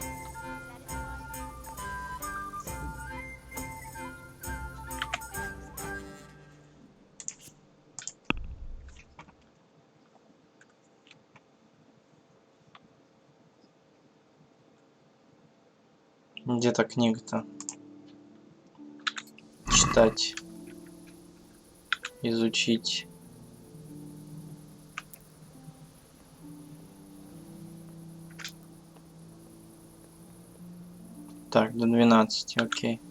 Где-то книга-то. Читать. Изучить. Так, до 12, окей.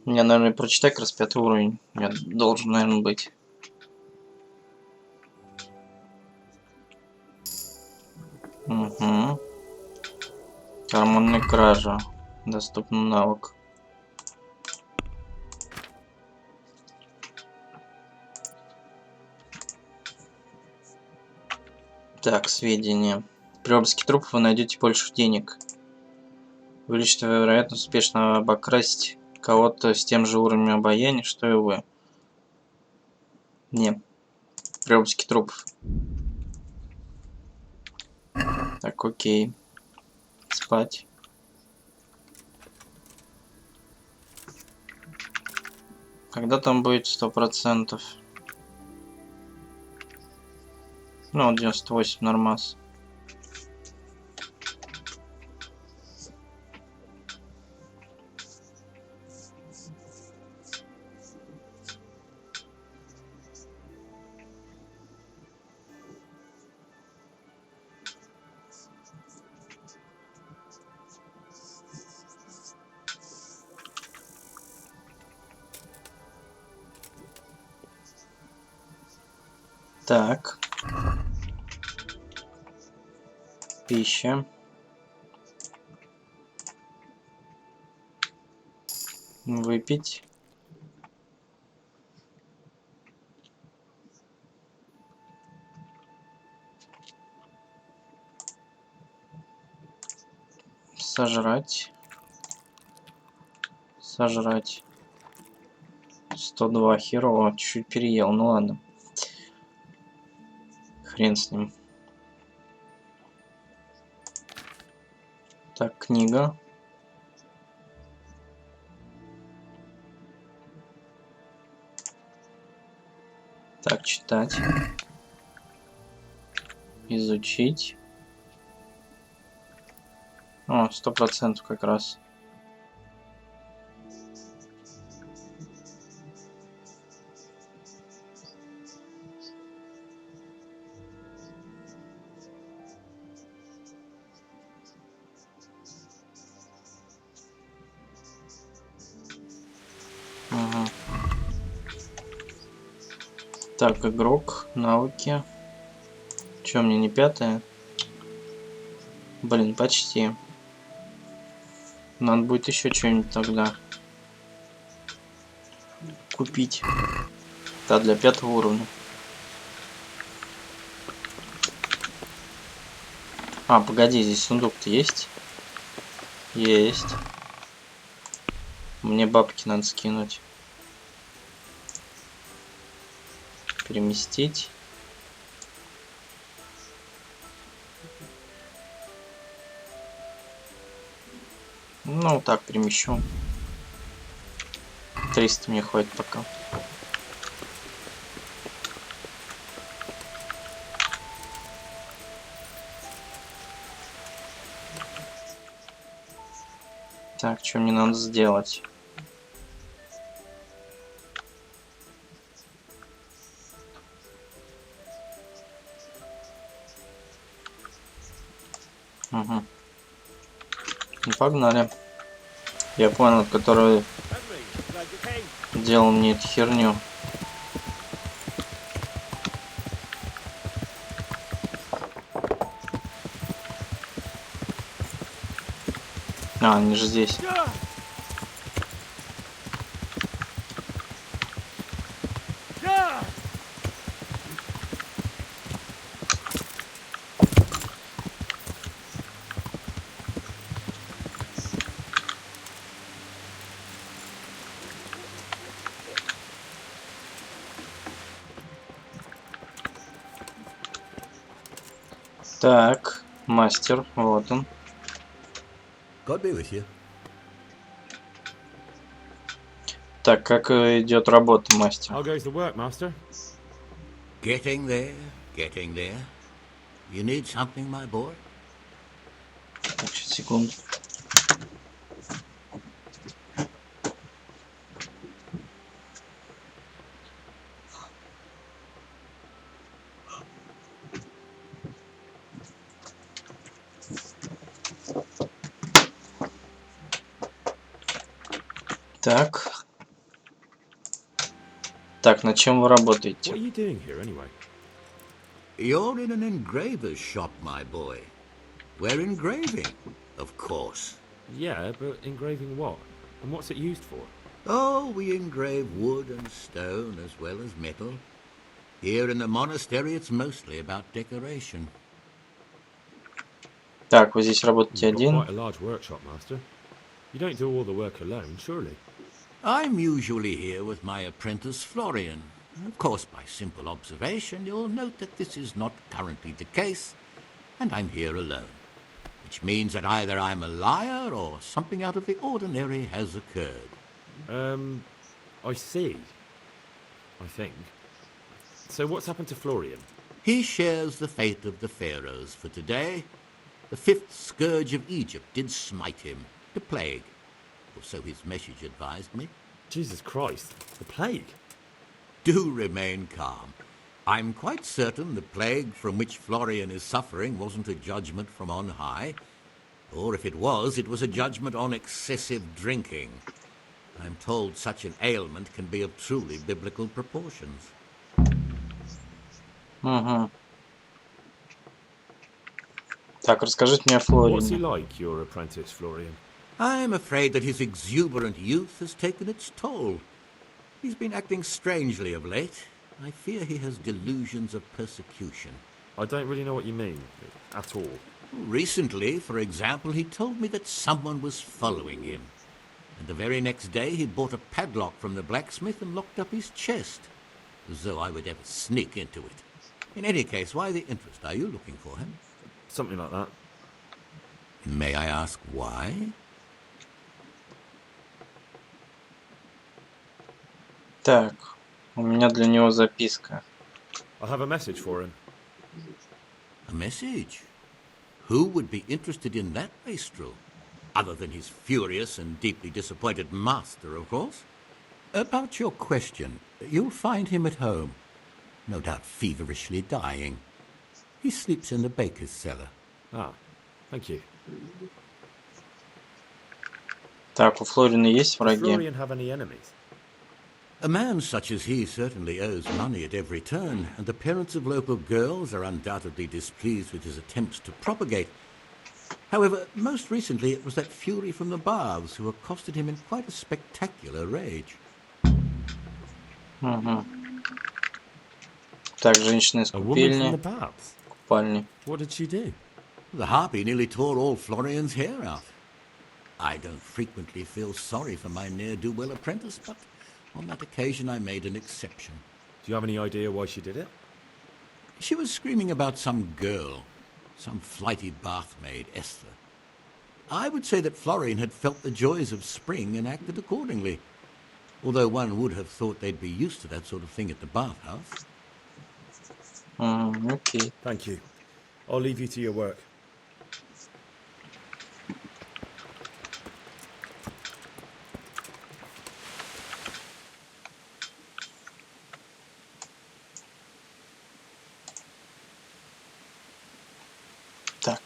У меня, наверное, прочитай как раз 5 уровень. Я должен, наверное, быть. Угу. Карманная кража. Доступный навык. Так, сведения. При обыске трупов вы найдете больше денег. Увеличит вероятность успешно обокрасть кого-то с тем же уровнем обаяния, что и вы. Не. При обыске трупов. Так, окей. Спать. Когда там будет 100%? Ну, 98 нормас. Так. Пища. Выпить. Сожрать. Сожрать. 102 херово. Чуть переел. Ну ладно. Хрен с ним. Так, книга. Так, читать. Изучить. О, 100% как раз. Ага. Так, игрок, навыки. Чё, мне не 5-е? Блин, почти. Надо будет еще что-нибудь тогда купить. Да, для 5-го уровня. А, погоди, здесь сундук-то есть? Есть. Мне бабки надо скинуть. Переместить. Ну, так, перемещу. 300 мне хватит пока. Так, что мне надо сделать? Угу. Ну, погнали. Я понял, который делал мне эту херню. А, они же здесь. Так, мастер, вот он. God be with you. Так, как идет работа, мастер? How goes the work, master? Getting there, getting there. You need something, my boy? Так, сейчас, секунду. Так. Так, над чем вы работаете? What are you doing here, anyway? You're in an engraver's shop, my boy. We're engraving, of course. Yeah, but engraving what? And what's it used for? Oh, we engrave wood and stone as well as metal. Here in the monastery, it's mostly about decoration. Так, вы здесь работаете You've got один. quite a large workshop, Master. You don't do all the work alone, surely? I'm usually here with my apprentice Florian. Of course, by simple observation, you'll note that this is not currently the case, and I'm here alone. Which means that either I'm a liar or something out of the ordinary has occurred. I see. I think. So what's happened to Florian? He shares the fate of the pharaohs for today. The fifth scourge of Egypt did smite him, the plague. Or so his message advised me. Jesus Christ, the plague? Do remain calm. I'm quite certain the plague from which Florian is suffering wasn't a judgment from on high. Or if it was a judgment on excessive drinking. I'm told such an ailment can be of truly biblical proportions. Угу. Так, расскажите мне о What's he Флорине. like, your apprentice, Florian? I'm afraid that his exuberant youth has taken its toll. He's been acting strangely of late. I fear he has delusions of persecution. I don't really know what you mean, at all. Recently, for example, he told me that someone was following him. And the very next day he bought a padlock from the blacksmith and locked up his chest. As though I would ever sneak into it. In any case, why the interest? Are you looking for him? Something like that. May I ask why? Так, у меня для него записка. I have a message for him. A message? Who would be interested in that wastrel? Other than his furious and deeply disappointed master, of course. About your question, you'll find him at home. No doubt feverishly dying. He sleeps in the baker's cellar. Ah, thank you. Так, у Флорина есть Does враги? Florian have any enemies? A man such as he certainly owes money at every turn, and the parents of local girls are undoubtedly displeased with his attempts to propagate. However, most recently it was that fury from the baths who accosted him in quite a spectacular rage. Угу. Так, женщина из A woman from купельни. the baths? Купальни. What did she do? The harpy nearly tore all Florian's hair out. I don't frequently feel sorry for my ne'er-do-well apprentice, but on that occasion I made an exception. Do you have any idea why she did it? She was screaming about some girl, some flighty bathmaid, Esther. I would say that Florian had felt the joys of spring and acted accordingly, although one would have thought they'd be used to that sort of thing at the bathhouse. Okay. Thank you. I'll leave you to your work. Так.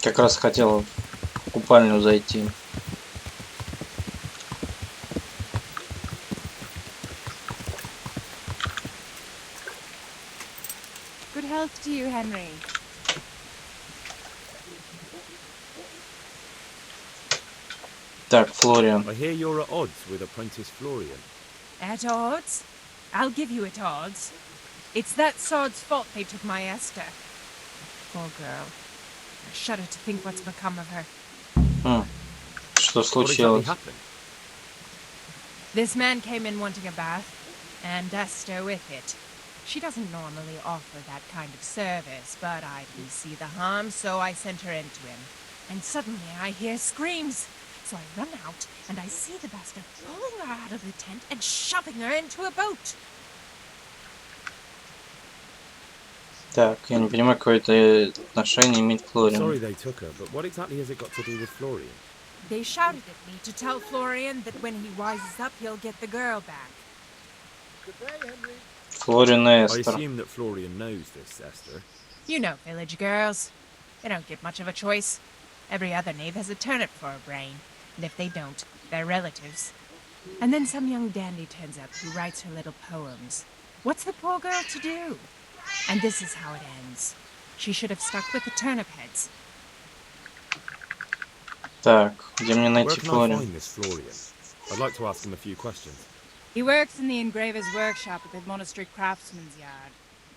Как раз хотел в купальню зайти. Good health to you, Henry. Так, Флориан. I hear you're at odds with apprentice Florian. At odds? I'll give you at odds. It's that sod's fault they took my Esther. Poor girl. I shudder to think what's become of her. Что What exactly случилось? happened? This man came in wanting a bath, and Esther with it. She doesn't normally offer that kind of service, but I didn't see the harm, so I sent her in to him. And suddenly I hear screams. So I run out, and I see the bastard pulling her out of the tent and shoving her into a boat. Так, я не понимаю, какое это отношение имеет Флориан. Sorry they took her, but what exactly has it got to do with Florian? They shouted at me to tell Florian that when he wises up, he'll get the girl back. Флориан и I Эстер. assume that Florian knows this, Esther. You know village girls. They don't get much of a choice. Every other knave has a turnip for a brain, and if they don't, they're relatives. And then some young dandy turns up who writes her little poems. What's the poor girl to do? And this is how it ends. She should have stuck with the turnip heads. Так, где мне Where найти can I Флориан? find this Florian? I'd like to ask him a few questions. He works in the engraver's workshop at the monastery craftsman's yard.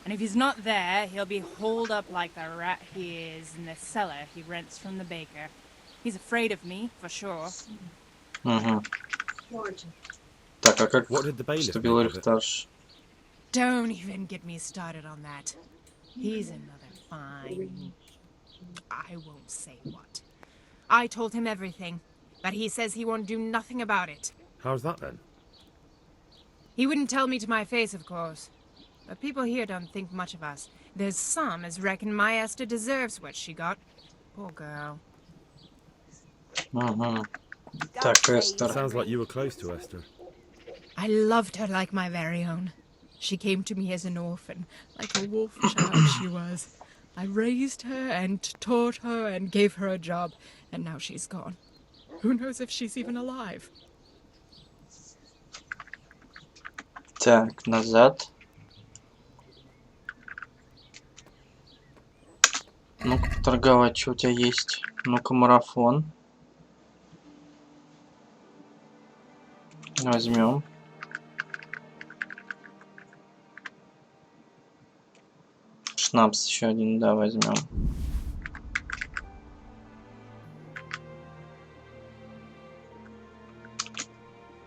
And if he's not there, he'll be holed up like the rat he is in the cellar he rents from the baker. He's afraid of me, for sure. Угу. Так, а как What did the bailiff вступил make of it? Рихтаж? Don't even get me started on that. He's another fine... I won't say what. I told him everything, but he says he won't do nothing about it. How's that then? He wouldn't tell me to my face, of course. But people here don't think much of us. There's some as reckon my Esther deserves what she got. Poor girl. Угу. Так, Эстер. Sounds like you were close to Esther. I loved her like my very own. She came to me as an orphan, like a wolf child she was. I raised her and taught her and gave her a job, and now she's gone. Who knows if she's even alive? Так, назад. Ну-ка, торговать, что у тебя есть? Ну-ка, марафон. Возьмем. Шнапс еще один, да, возьмем.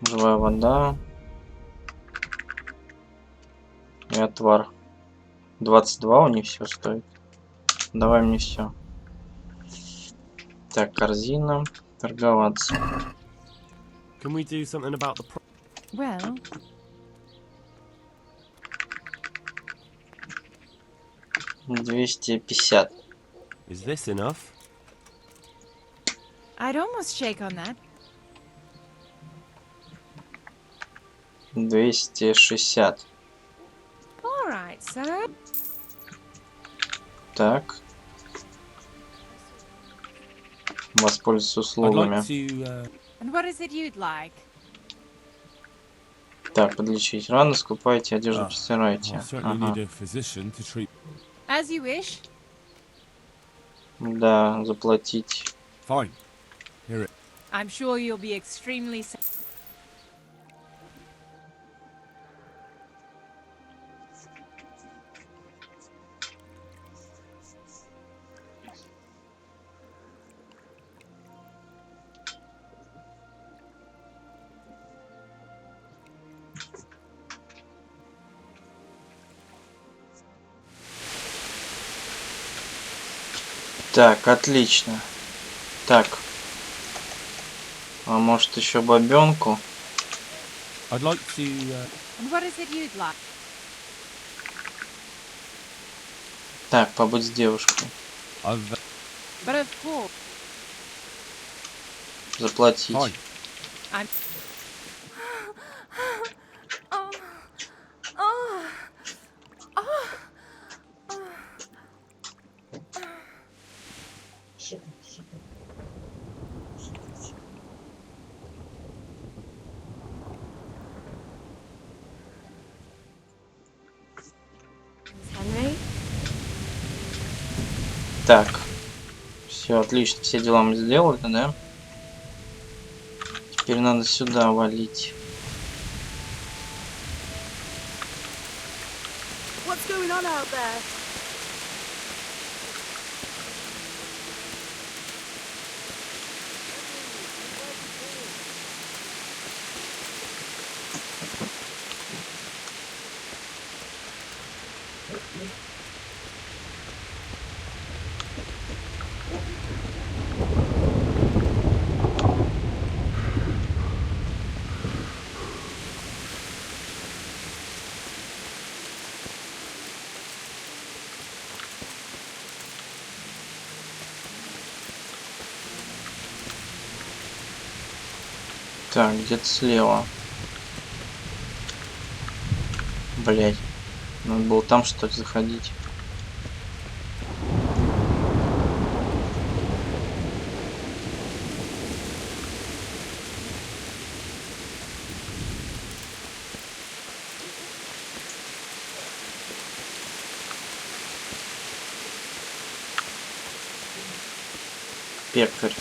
Живая вода. И отвар. 22 у них все стоит. Давай мне все. Так, корзина. Торговаться. Can we do something about the Well... 250. Is this enough? I'd almost shake on that. 260. All right, sir. Так. Воспользуйся услугами. And what is it you'd like? Так, подлечить раны, скупайте, одежду постирайте. Ага. As you wish. Да, заплатить. Fine. Here it. I'm sure you'll be extremely... Так, отлично. Так. А может еще бабенку? I'd like to, And what is it you'd like? Так, побудь с девушкой. I've... But of course. Заплатить. Fine. I'm... Henry? Так. Все, отлично. Все дела мы сделали, да? Теперь надо сюда валить. What's going on out there? Так, где-то слева. Блять. Надо было там что-то заходить. Пекарь.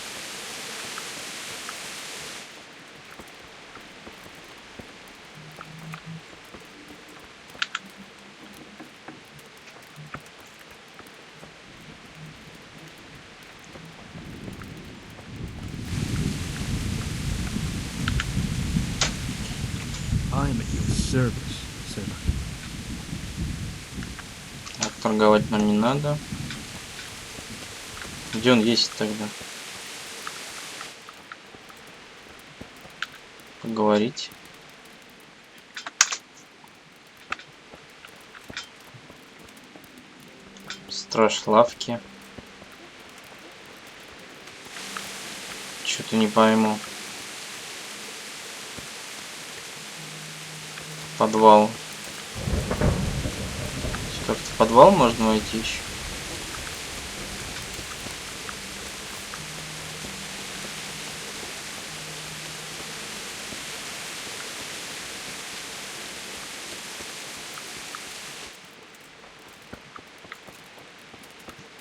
I'm at your service, sir. Так, торговать нам не надо. Где он есть тогда? Поговорить. Страж лавки. Что-то не пойму. Подвал. Как-то в подвал можно войти еще?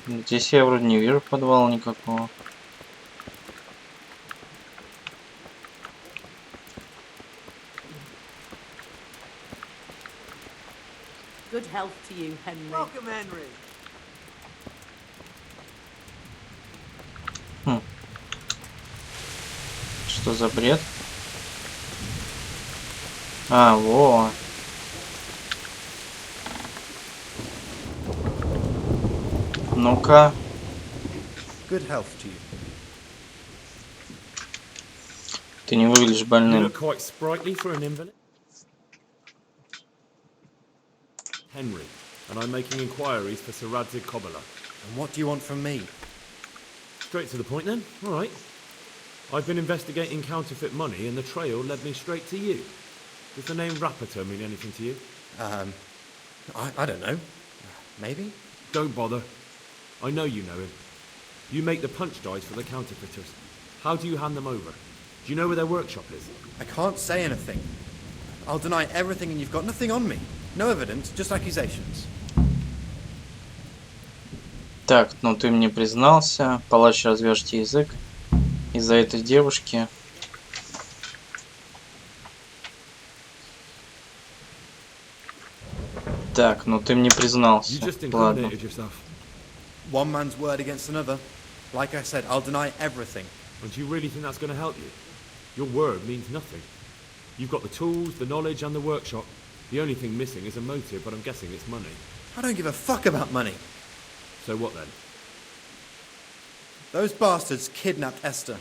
Здесь я вроде не вижу подвала никакого. Good health to you, Henry. Welcome, Henry. Что за бред? А, во. Ну-ка. Good health to you. Ты не выглядишь You больным. look quite sprightly for an invalid. Henry, and I'm making inquiries for Sir Radzig Kobyla. And what do you want from me? Straight to the point then? All right. I've been investigating counterfeit money and the trail led me straight to you. Does the name Rappator mean anything to you? I don't know. Maybe? Don't bother. I know you know him. You make the punch dice for the counterfeiters. How do you hand them over? Do you know where their workshop is? I can't say anything. I'll deny everything and you've got nothing on me. No evidence, just accusations. Так, ну ты мне признался. Палач, развяжьте язык. Из-за этой девушки. Так, ну ты мне признался. You just Ладно. incriminated yourself. One man's word against another. Like I said, I'll deny everything. And do you really think that's going to help you? Your word means nothing. You've got the tools, the knowledge, and the workshop. The only thing missing is a motive, but I'm guessing it's money. I don't give a fuck about money. So what then? Those bastards kidnapped Esther.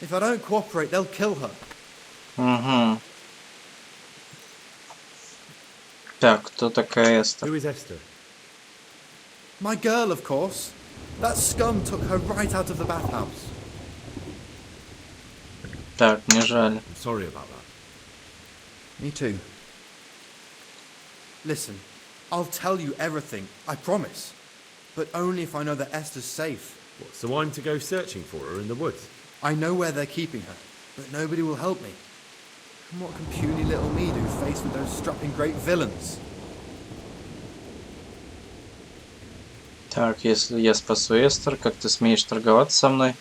If I don't cooperate, they'll kill her. Угу. Так, кто такая Эстер? Who is Esther? My girl, of course. That scum took her right out of the bathhouse. Так, мне жаль. I'm sorry about that. Me too. Listen, I'll tell you everything, I promise. But only if I know that Esther's safe. What, so I'm to go searching for her in the woods? I know where they're keeping her, but nobody will help me. And what can puny little me do faced with those strapping great villains? Так, если я спасу Эстер, как ты смеешь торговаться со мной?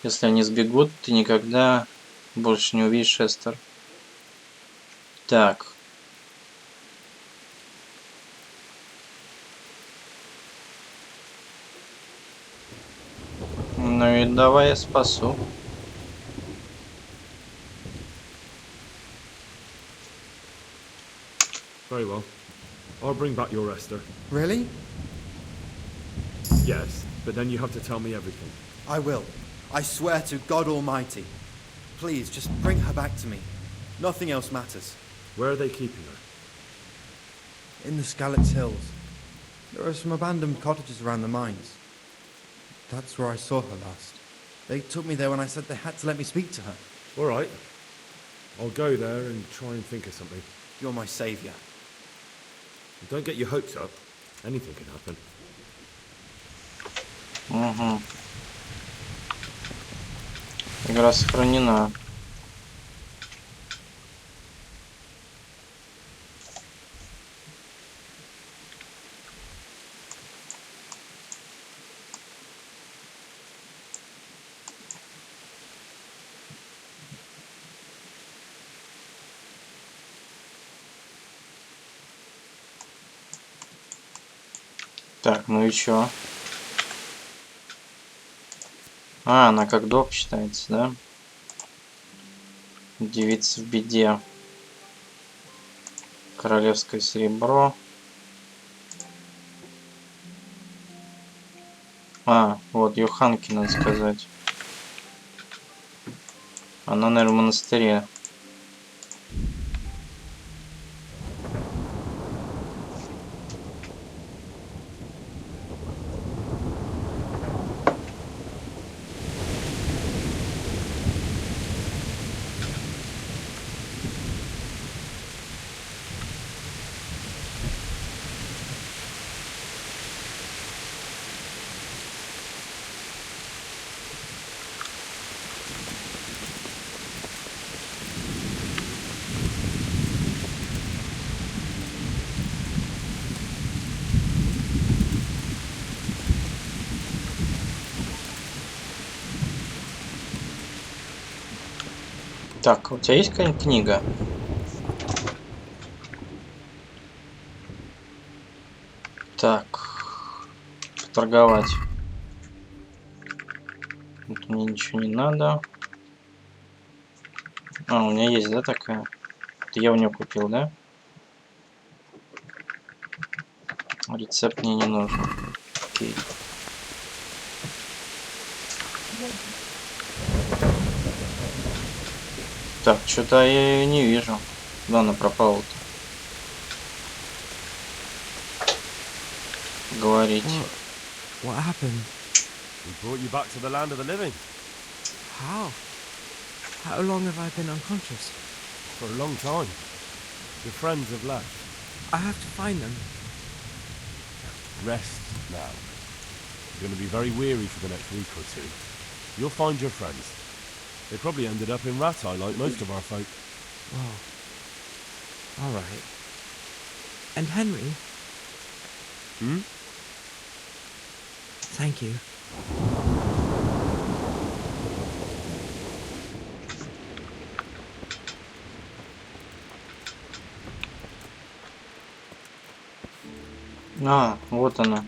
Если они сбегут, ты никогда больше не увидишь Эстер. Так. Ну и давай я спасу. Very well. I'll bring back your Esther. Really? Yes, but then you have to tell me everything. I will. I swear to God Almighty. Please, just bring her back to me. Nothing else matters. Where are they keeping her? In the Skalitz Hills. There are some abandoned cottages around the mines. That's where I saw her last. They took me there when I said they had to let me speak to her. All right. I'll go there and try and think of something. You're my saviour. Don't get your hopes up. Anything can happen. Угу. Игра сохранена. Так, ну и чё? А, она как доп считается, да? Девица в беде. Королевское серебро. А, вот Йоханке надо сказать. Она, наверное, в монастыре. Так, у тебя есть какая-нибудь книга? Так, торговать. Вот мне ничего не надо. А, у меня есть, да, такая? Это я у нее купил, да? Рецепт мне не нужен. Окей. Так, что-то я ее не вижу. Куда она пропала-то? Говорить. What happened? We brought you back to the land of the living. How? How long have I been unconscious? For a long time. Your friends have left. I have to find them. Rest now. You're going to be very weary for the next week or two. You'll find your friends. They probably ended up in Ratai like most of our folk. Oh. All right. And Henry? Hmm? Thank you. А, вот она.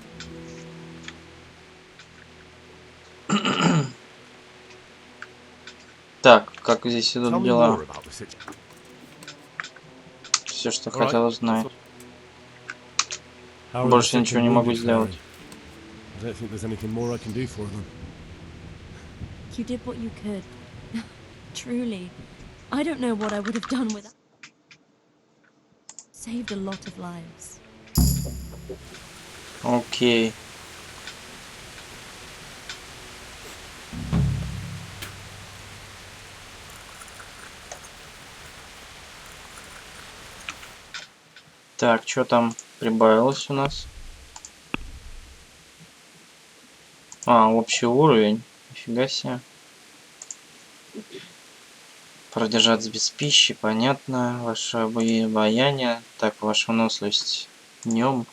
Так, как здесь идут дела? Все, что хотел узнать. Больше ничего не могу сделать. I don't think there's anything more I can do for them. You did what you could. Truly. I don't know what I would have done without. Saved a lot of lives. Окей. Так, что там прибавилось у нас? А, общий уровень. Нифига себе. Продержаться без пищи, понятно. Ваше обаяние. Так, ваша выносливость днем.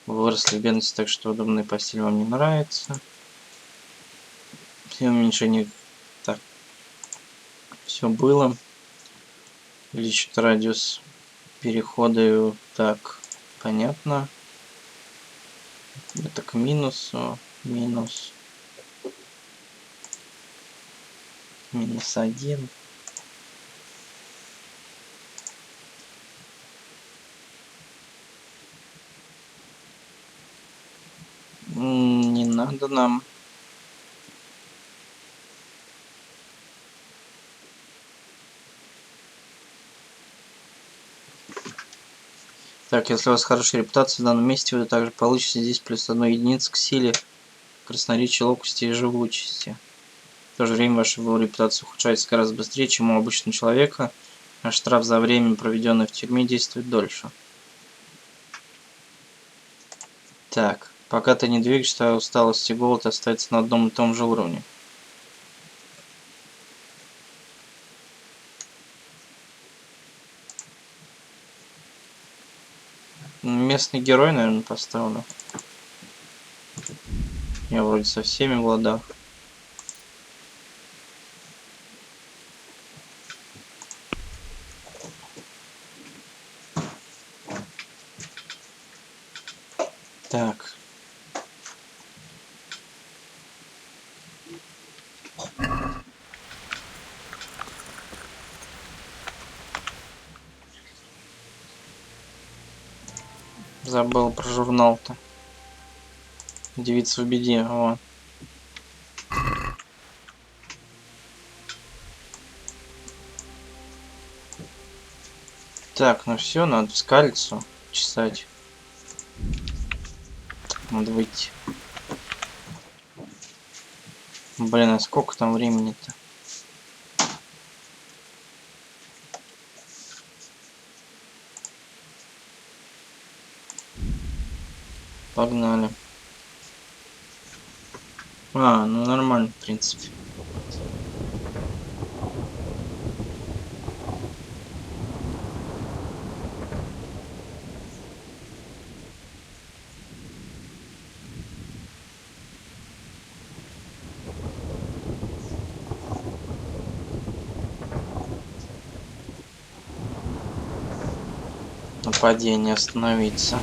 Вы выросли в бедности, так что удобная постель вам не нравится. Все уменьшение. Так, все было. Увеличит радиус перехода. Так, понятно. Это к минусу. Минус. -1. Не надо нам. Так, если у вас хорошая репутация в данном месте, вы также получите здесь +1 единица к силе, красноречию, ловкости и живучести. В то же время ваша репутация ухудшается гораздо быстрее, чем у обычного человека, а штраф за время, проведенное в тюрьме, действует дольше. Так, пока ты не двигаешься, твоя усталость и голод остаются на одном и том же уровне. Местный герой, наверное, поставлю. Я вроде со всеми в ладах. Так. Забыл про журнал-то. Девица в беде. О. Так, ну все, надо скалиться, чесать. Надо выйти. Блин, а сколько там времени-то? Погнали. А, ну нормально, в принципе. Нападение остановиться.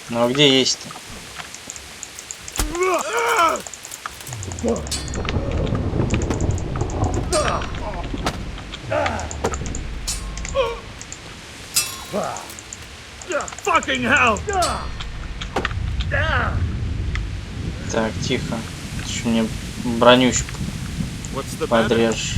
Ну а где есть-то? Fucking hell! Так, тихо. Еще мне броню подрежь.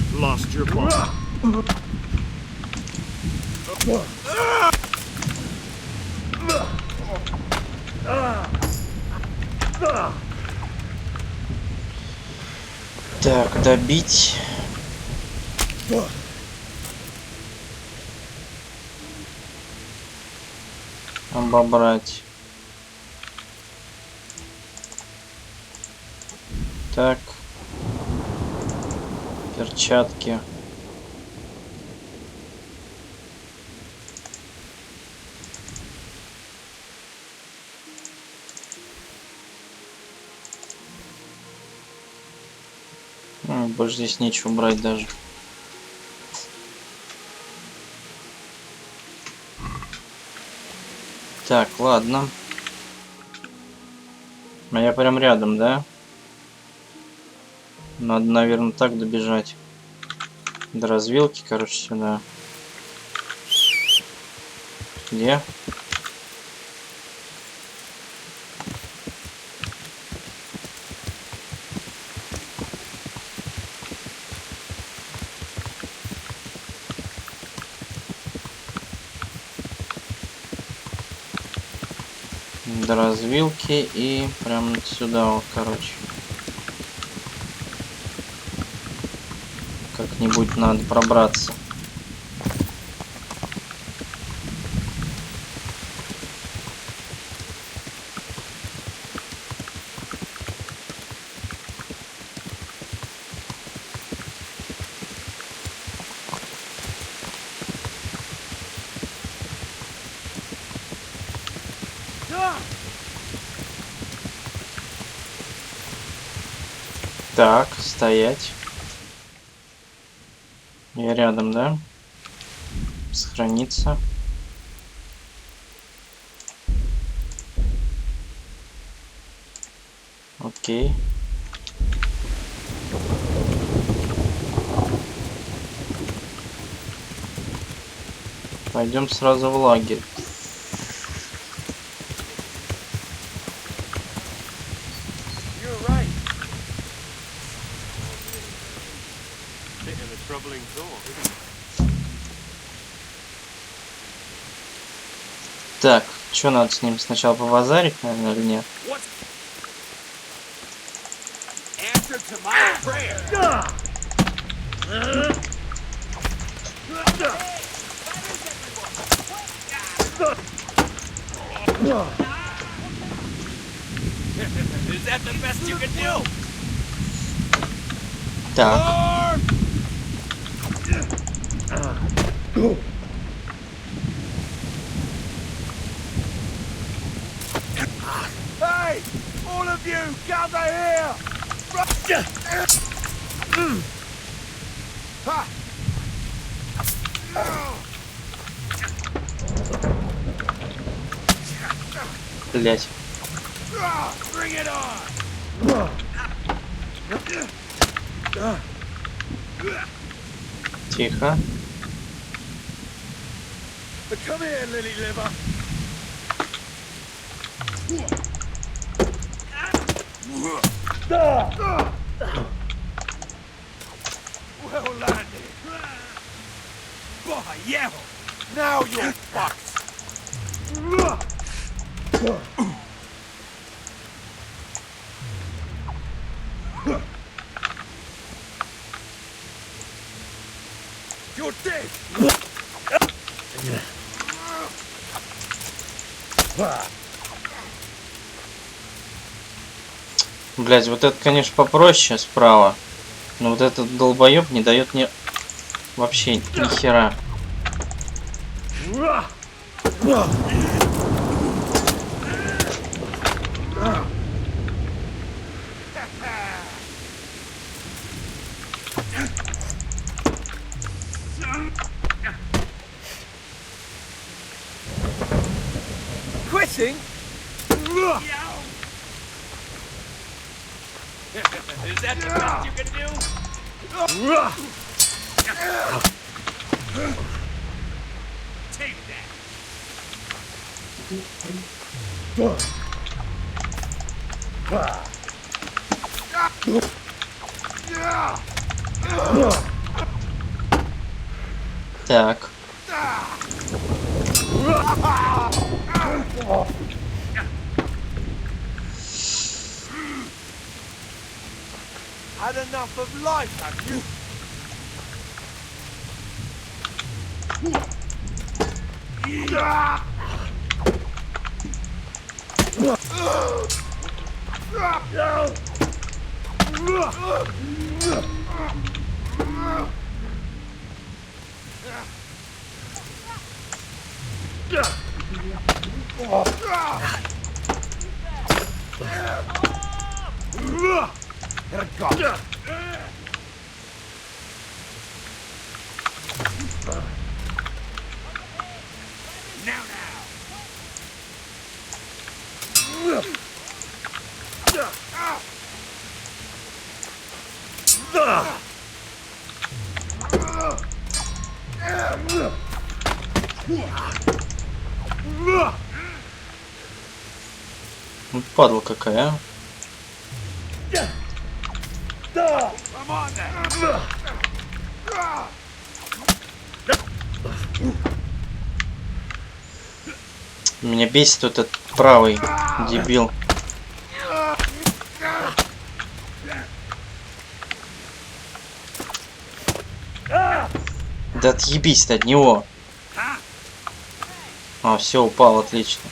Так, добить. Обобрать. Так. Перчатки. Больше здесь нечего брать даже. Так, ладно. А я прям рядом, да? Надо, наверное, так добежать. До развилки, короче, сюда. Где? До развилки и прям сюда вот, короче. Как-нибудь надо пробраться. Так, стоять. Я рядом, да? Сохраниться. Окей. Пойдем сразу в лагерь. Так, что надо с ним сначала побазарить, наверное, или нет? Так. Hey! All of you, gather here! Блять. Bring it on! Тихо. Come here, lily liver. Well landed. By yeah. Now you're fucked. You're dead. Блять, вот это, конечно, попроще справа. Но вот этот долбоеб не дает мне вообще ни хера. Quitting? Is that the best you can do? Take that. Так. Had enough of life, have you? Падла какая. Меня бесит этот правый дебил. Да отъебись ты от него. А, все, упал, отлично.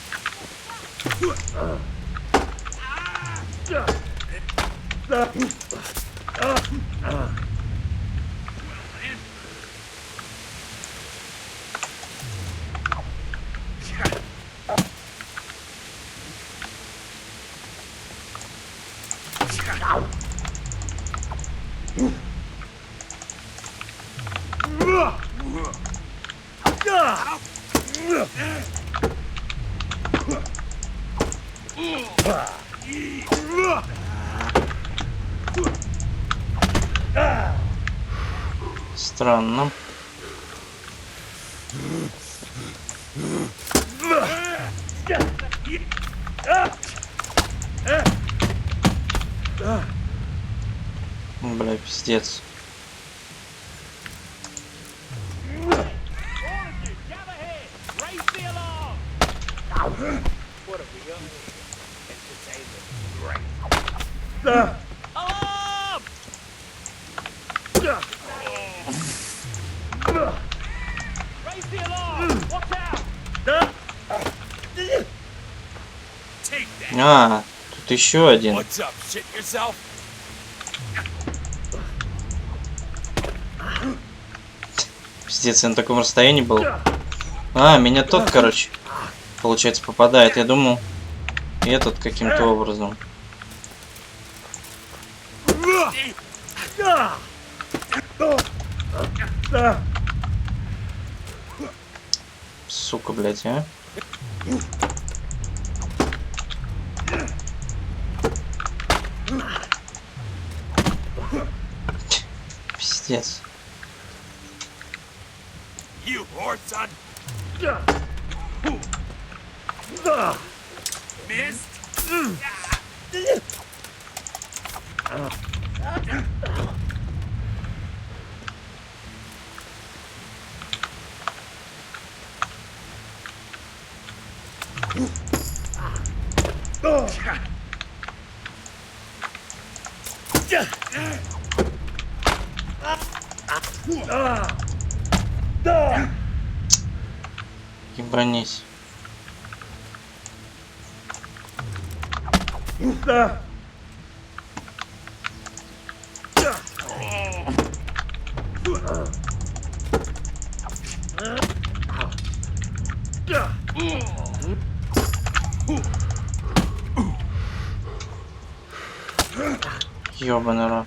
Странно. Бля, пиздец. А, тут еще один. Пиздец, я на таком расстоянии был. А, меня тот, короче, получается, попадает. Я думал, и этот каким-то образом. Сука, блядь, а. Пиздец. You whore son! Missed? Ебанись. Ёбаный рот.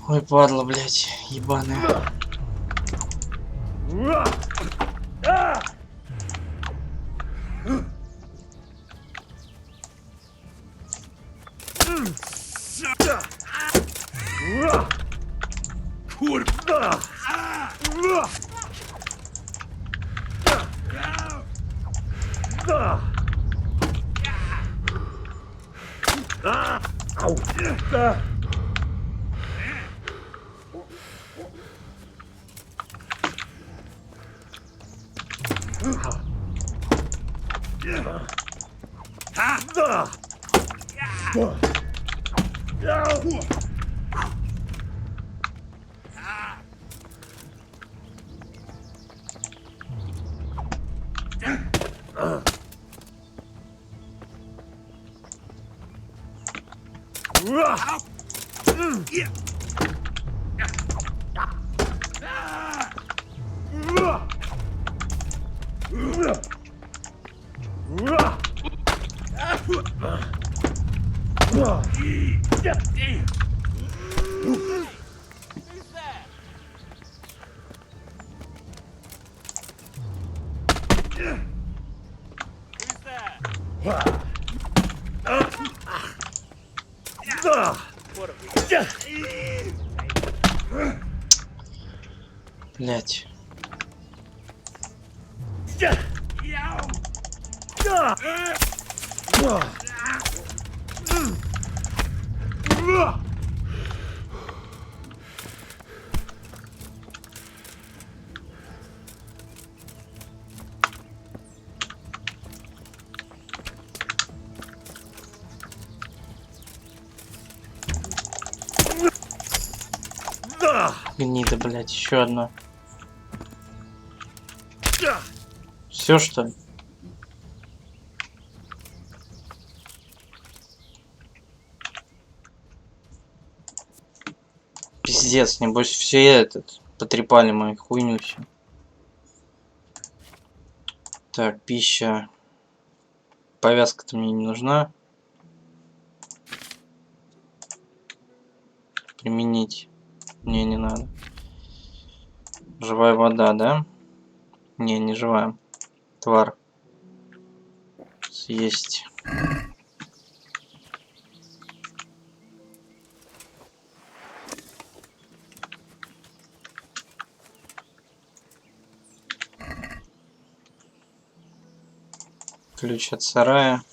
Ой, падла, блядь, ебаная. Блять. Гнида, блять, еще одна. Все, что ли? Пиздец, небось все этот потрепали мою хуйню все. Так, пища. Повязка-то мне не нужна. Применить. Мне не надо. Живая вода, да? Не, не живая. Твар. Съесть. Ключ от сарая.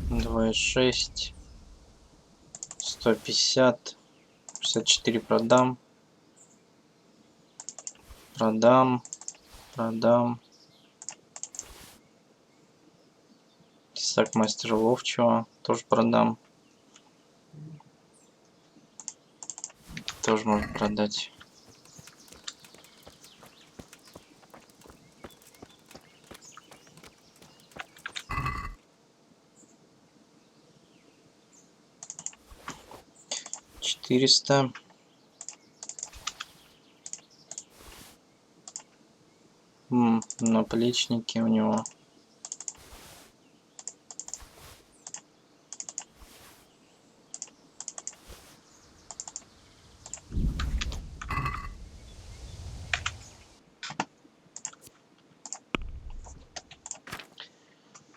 2,6. 150. 64 продам. Продам. Тесак мастера ловчего. Тоже продам. Тоже можно продать. $400. Наплечники у него.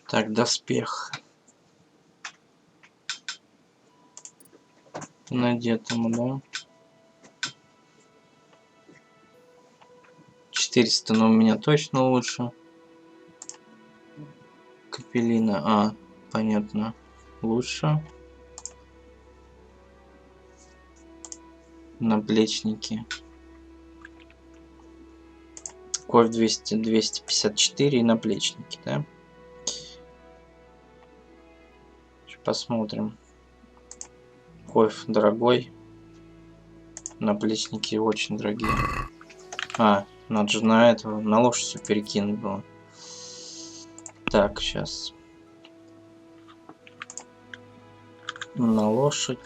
Так, доспех. Надет ему, да? 400, но у меня точно лучше. Капеллина. Понятно. Лучше. Наплечники. Кофе 254 и наплечники, да? Посмотрим. Кофе дорогой. Наплечники очень дорогие. Надо же на этого, на лошадь все перекинуть было. Так, сейчас. На лошадь.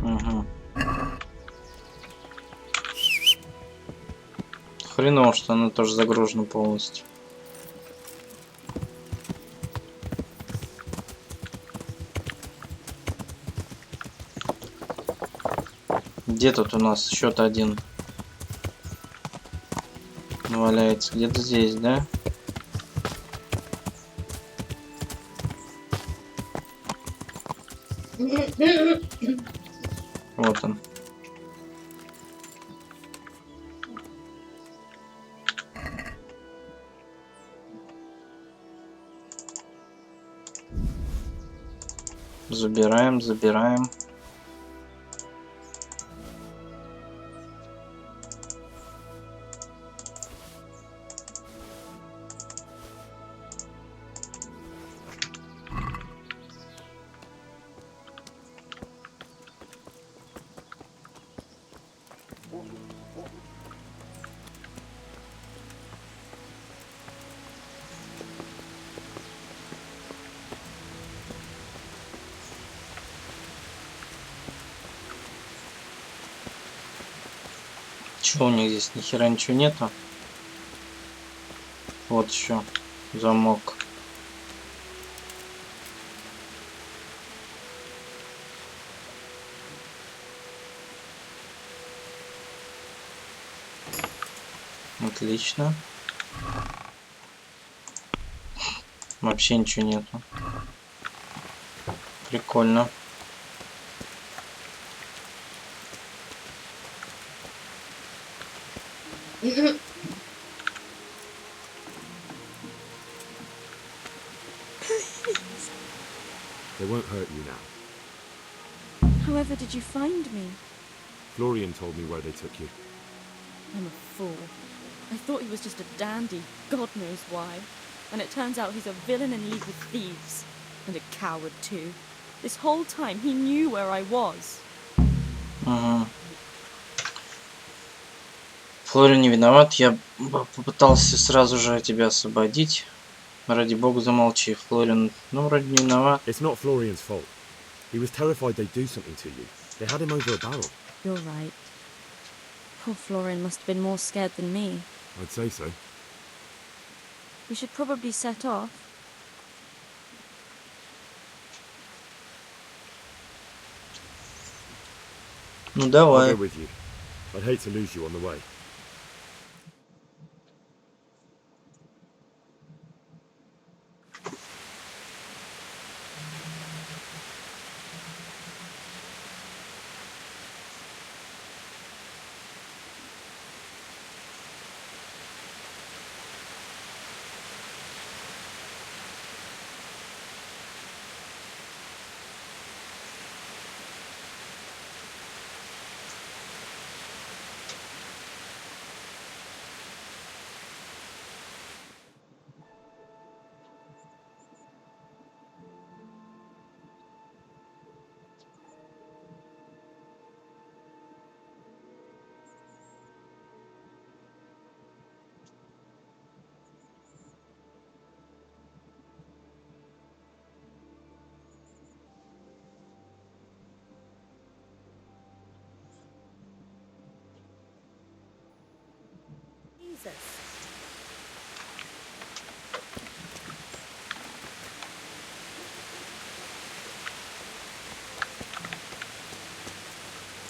Угу. Хреново, что она тоже загружена полностью. Где тут у нас счет один валяется? Где-то здесь, да? Вот он. Забираем. Чего у них здесь? Ни хера ничего нету. Вот еще замок. Отлично. Вообще ничего нету. Прикольно. They won't hurt you now. However did you find me? Florian told me where they took you. I'm a fool. I thought he was just a dandy, God knows why. And it turns out he's a villain in league with thieves. And a coward too. This whole time he knew where I was. Ага. Флориан не виноват. Я попытался сразу же тебя освободить. Ради бога, замолчи. Флориан, вроде не виноват. It's not Florian's fault. He was terrified they'd do something to you. They had him over a barrel. You're right. Poor Florian must have been more scared than me. I'd say so. We should probably set off. Ну давай. I'll go with you. I'd hate to lose you on the way. princess.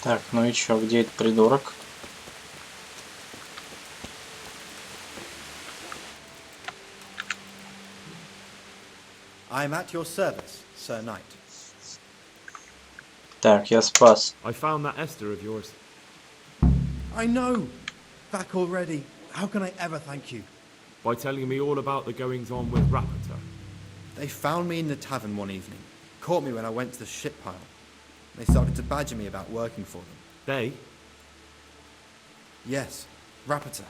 Так, ну и чё, где этот придурок? I'm at your service, Sir Knight. Так, я спас. I found that Esther of yours. I know! Back already. How can I ever thank you? By telling me all about the goings-on with Rapota. They found me in the tavern one evening. Caught me when I went to the ship pile. They started to badger me about working for them. They? Yes, Rapota.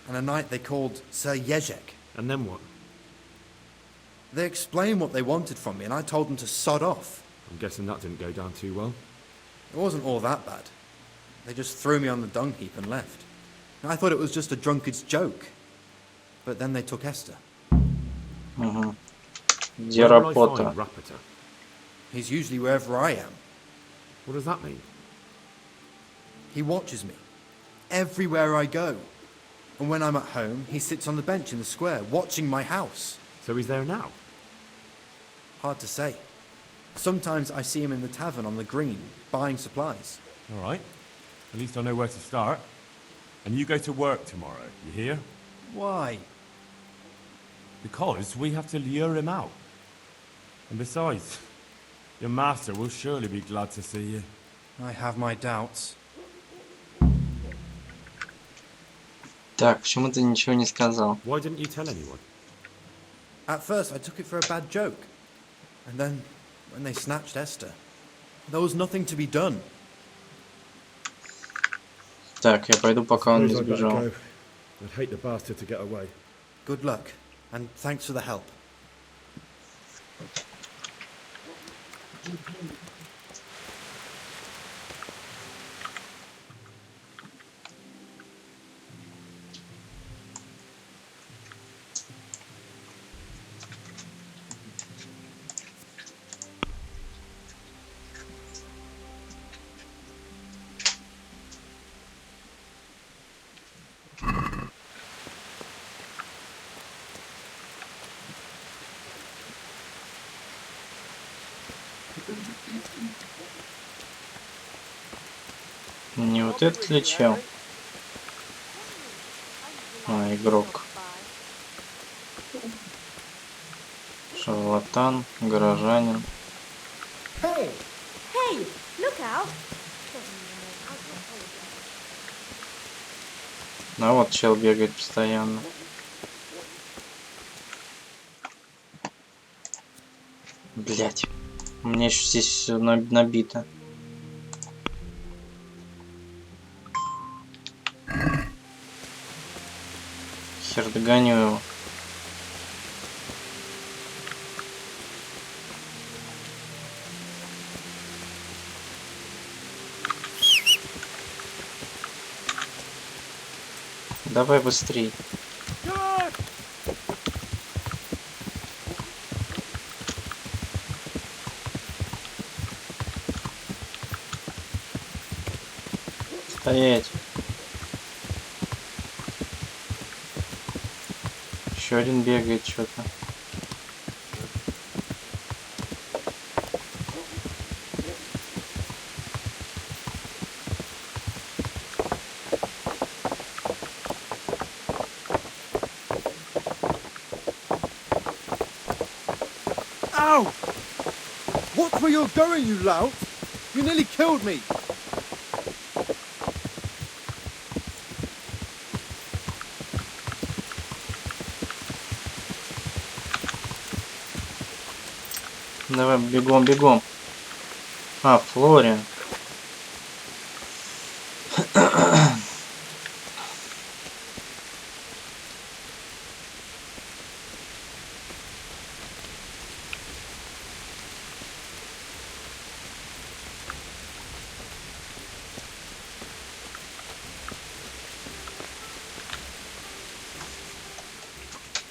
And a knight they called Sir Jezek. And then what? They explained what they wanted from me, and I told them to sod off. I'm guessing that didn't go down too well. It wasn't all that bad. They just threw me on the dung heap and left. I thought it was just a drunkard's joke. But then they took Esther. Угу. Где Рапота? He's usually wherever I am. What does that mean? He watches me. Everywhere I go. And when I'm at home, he sits on the bench in the square, watching my house. So he's there now? Hard to say. Sometimes I see him in the tavern on the green, buying supplies. All right. At least I know where to start. And you go to work tomorrow, you hear? Why? Because we have to lure him out. And besides, your master will surely be glad to see you. I have my doubts. Так, почему ты ничего не сказал? Why didn't you tell anyone? At first I took it for a bad joke. And then, when they snatched Esther, there was nothing to be done. Так, я пойду, пока он не сбежал. I'd hate the bastard to get away. Good luck, and thanks for the help. Не вот этот ли чел? А, игрок. Шарлатан, горожанин. Hey! Hey! Look out! А вот чел бегает постоянно. Блять. У меня еще здесь все набито. Хер догоню его. Давай быстрей. Стоять. Еще один бегает что-то. Ow! Watch where you're going, you lout! You nearly killed me! Давай, бегом, бегом. А, Флориан.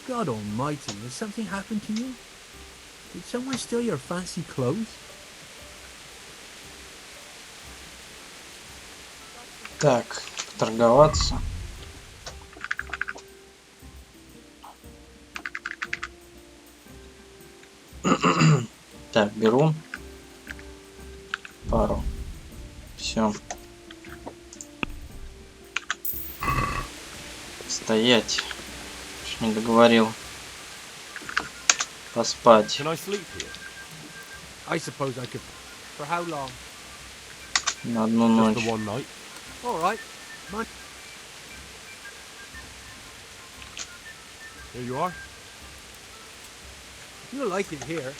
God almighty, has something happened to you? Did someone steal your fancy clothes? Так, торговаться. Так, беру пару. Все. Стоять. Чуть не договорил. Поспать. Can I sleep here? I suppose I could. For how long? На одну Just ночь. the one night. All right. Here you are. You'll like it here.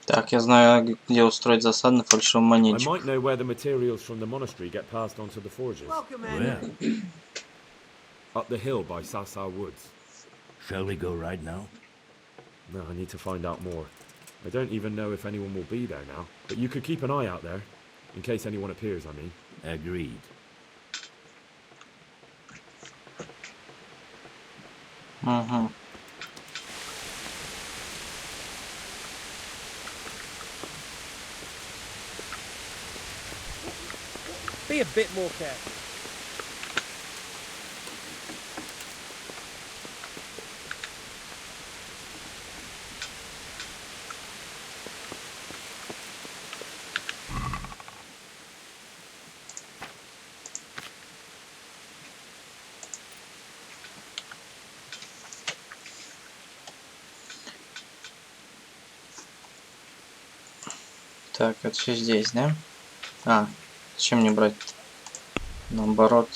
Так, я знаю, где устроить засаду на фальшивом I монетчик. might know where the materials from the monastery get passed on to the forges. Where? Up the hill by Sasa Woods. Shall we go right now? No, I need to find out more. I don't even know if anyone will be there now, but you could keep an eye out there, in case anyone appears, I mean. Agreed. Угу. Be a bit more careful. Так, это все здесь, да? А, зачем мне брать? Наоборот.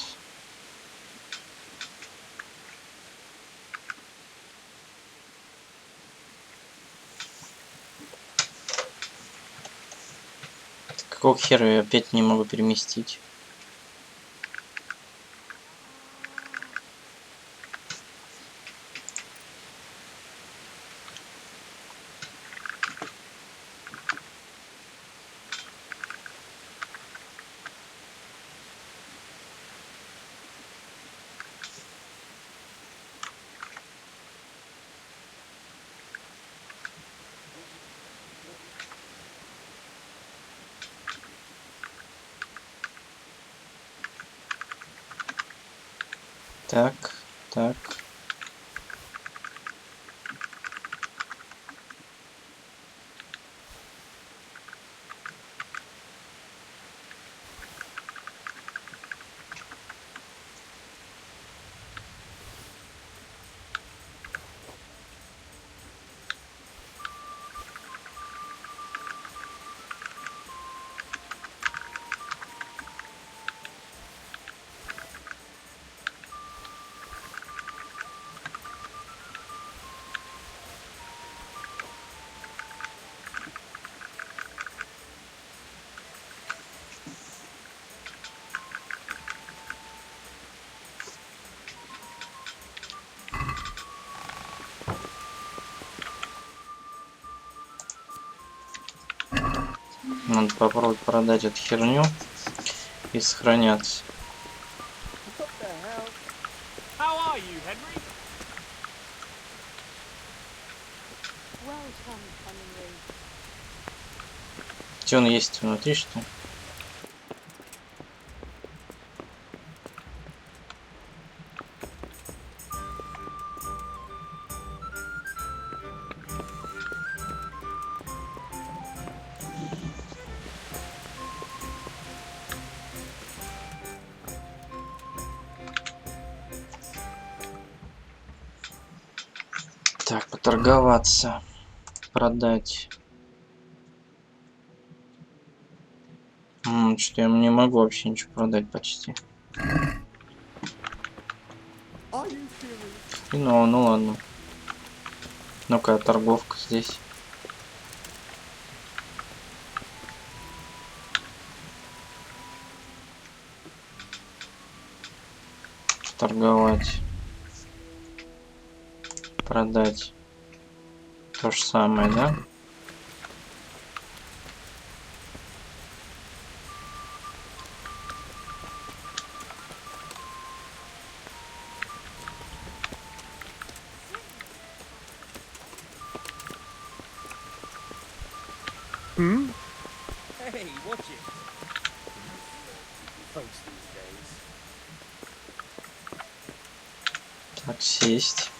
Какого хера я опять не могу переместить? Так, так. Надо попробовать продать эту херню и сохраняться. How are you, Henry? Где он есть внутри, что ли? Так, поторговаться, продать. Что я не могу вообще ничего продать почти. Ну ладно. Ну-ка, торговка здесь. Торговать. Продать. То же самое, да? Hey, watch it. Folks these days. Так, сесть.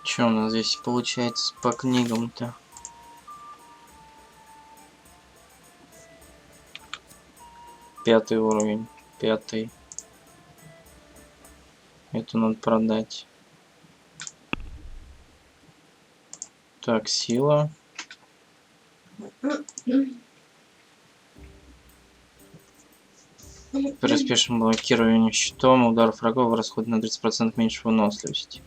Что у нас здесь получается по книгам-то? Пятый уровень. Пятый. Это надо продать. Так, сила. При успешном блокировании щитом ударов врагов расходует на 30% меньше выносливости.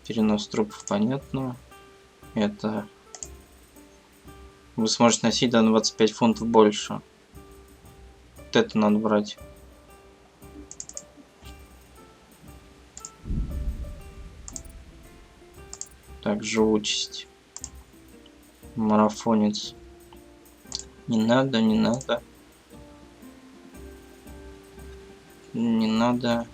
Перенос трупов, понятно. Это вы сможете носить до 25 фунтов больше. Вот это надо брать. Так, живучесть. Марафонец. Не надо, не надо. Не надо.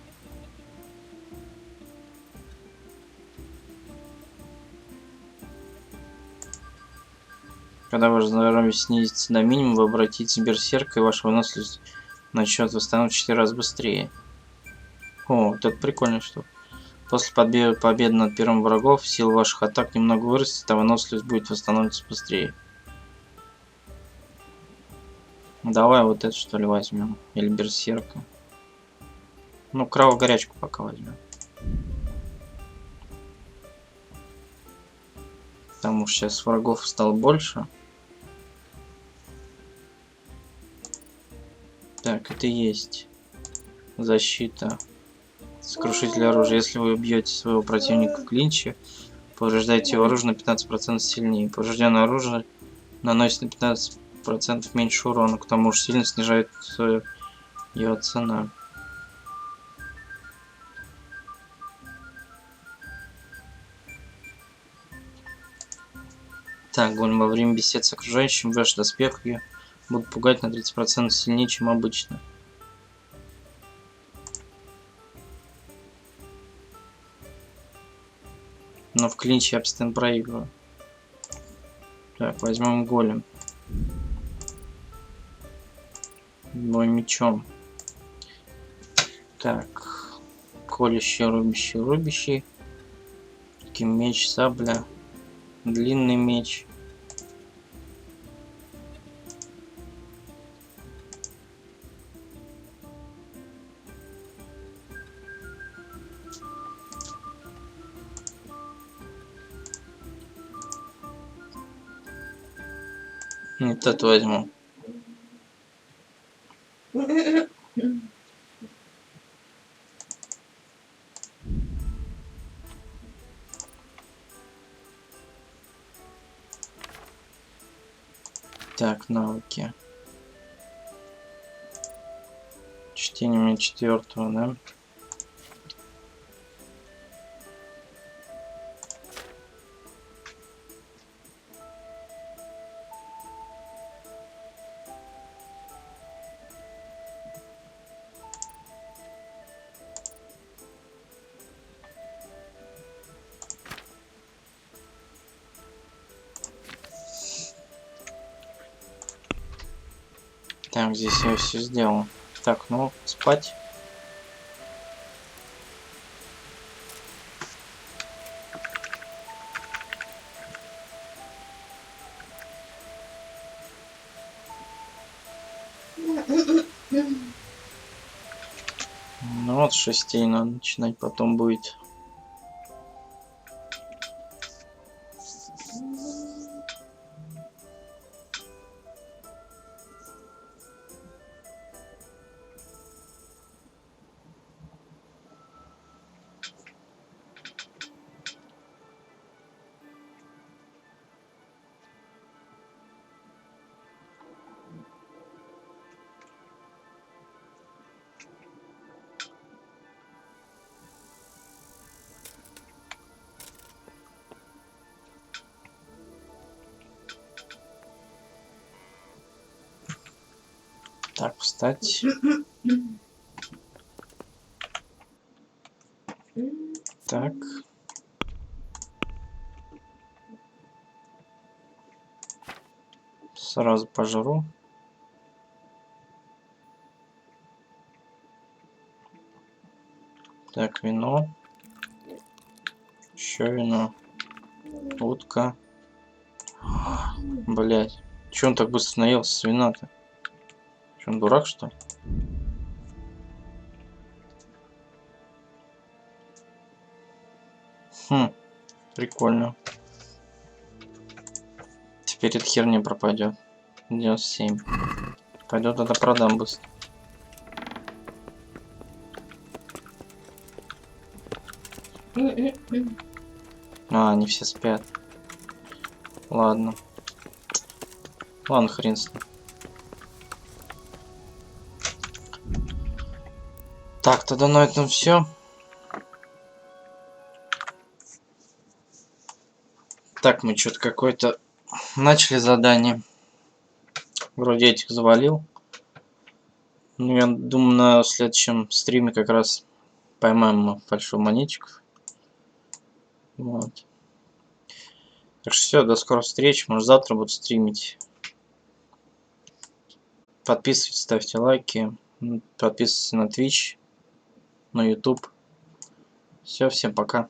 Когда ваше здоровье снизится до минимума, вы обратитесь в берсерка, и ваша выносливость начнет восстанавливаться в 4 раза быстрее. О, вот это прикольная штука. После победы над первым врагов сила ваших атак немного вырастет, а выносливость будет восстанавливаться быстрее. Давай вот это что ли возьмем. Или берсерка. Ну, кровогорячку пока возьмем. Потому что сейчас врагов стало больше. Так, это есть. Защита. Сокрушитель оружия. Если вы бьете своего противника в клинче, повреждаете его оружие на 15% сильнее. Поврежденное оружие наносит на 15% меньше урона. К тому же сильно снижает его цена. Так, голем во время бесед с окружающим, ваши доспехи будут пугать на 30% сильнее, чем обычно. Но в клинче я постоянно проигрываю. Так, возьмем голем. Бой мечом. Так, колющий, рубящий, рубящий. Меч, сабля. Длинный меч. Вот это возьму. Так, навыки. Чтение у меня 4-го, да? Так, здесь я все сделал. Так, ну, спать. Ну вот, с 6 надо начинать, потом будет. Так, встать. Так. Сразу пожру. Так, вино. Еще вино. Утка. Блять. Че он так быстро наелся с вина-то? Че, он дурак, что ли? Хм, прикольно. Теперь эта херня пропадет. 97. Пойдет, это продам быстро. А, они все спят. Ладно. Ладно, хрен с ним. Так, тогда на этом все. Так, мы что-то какое-то начали задание. Вроде этих завалил. Ну, я думаю, на следующем стриме как раз поймаем фальшивомонетчиков. Вот. Так что все, до скорых встреч. Может, завтра буду стримить. Подписывайтесь, ставьте лайки. Подписывайтесь на Twitch, на YouTube. Все, всем пока.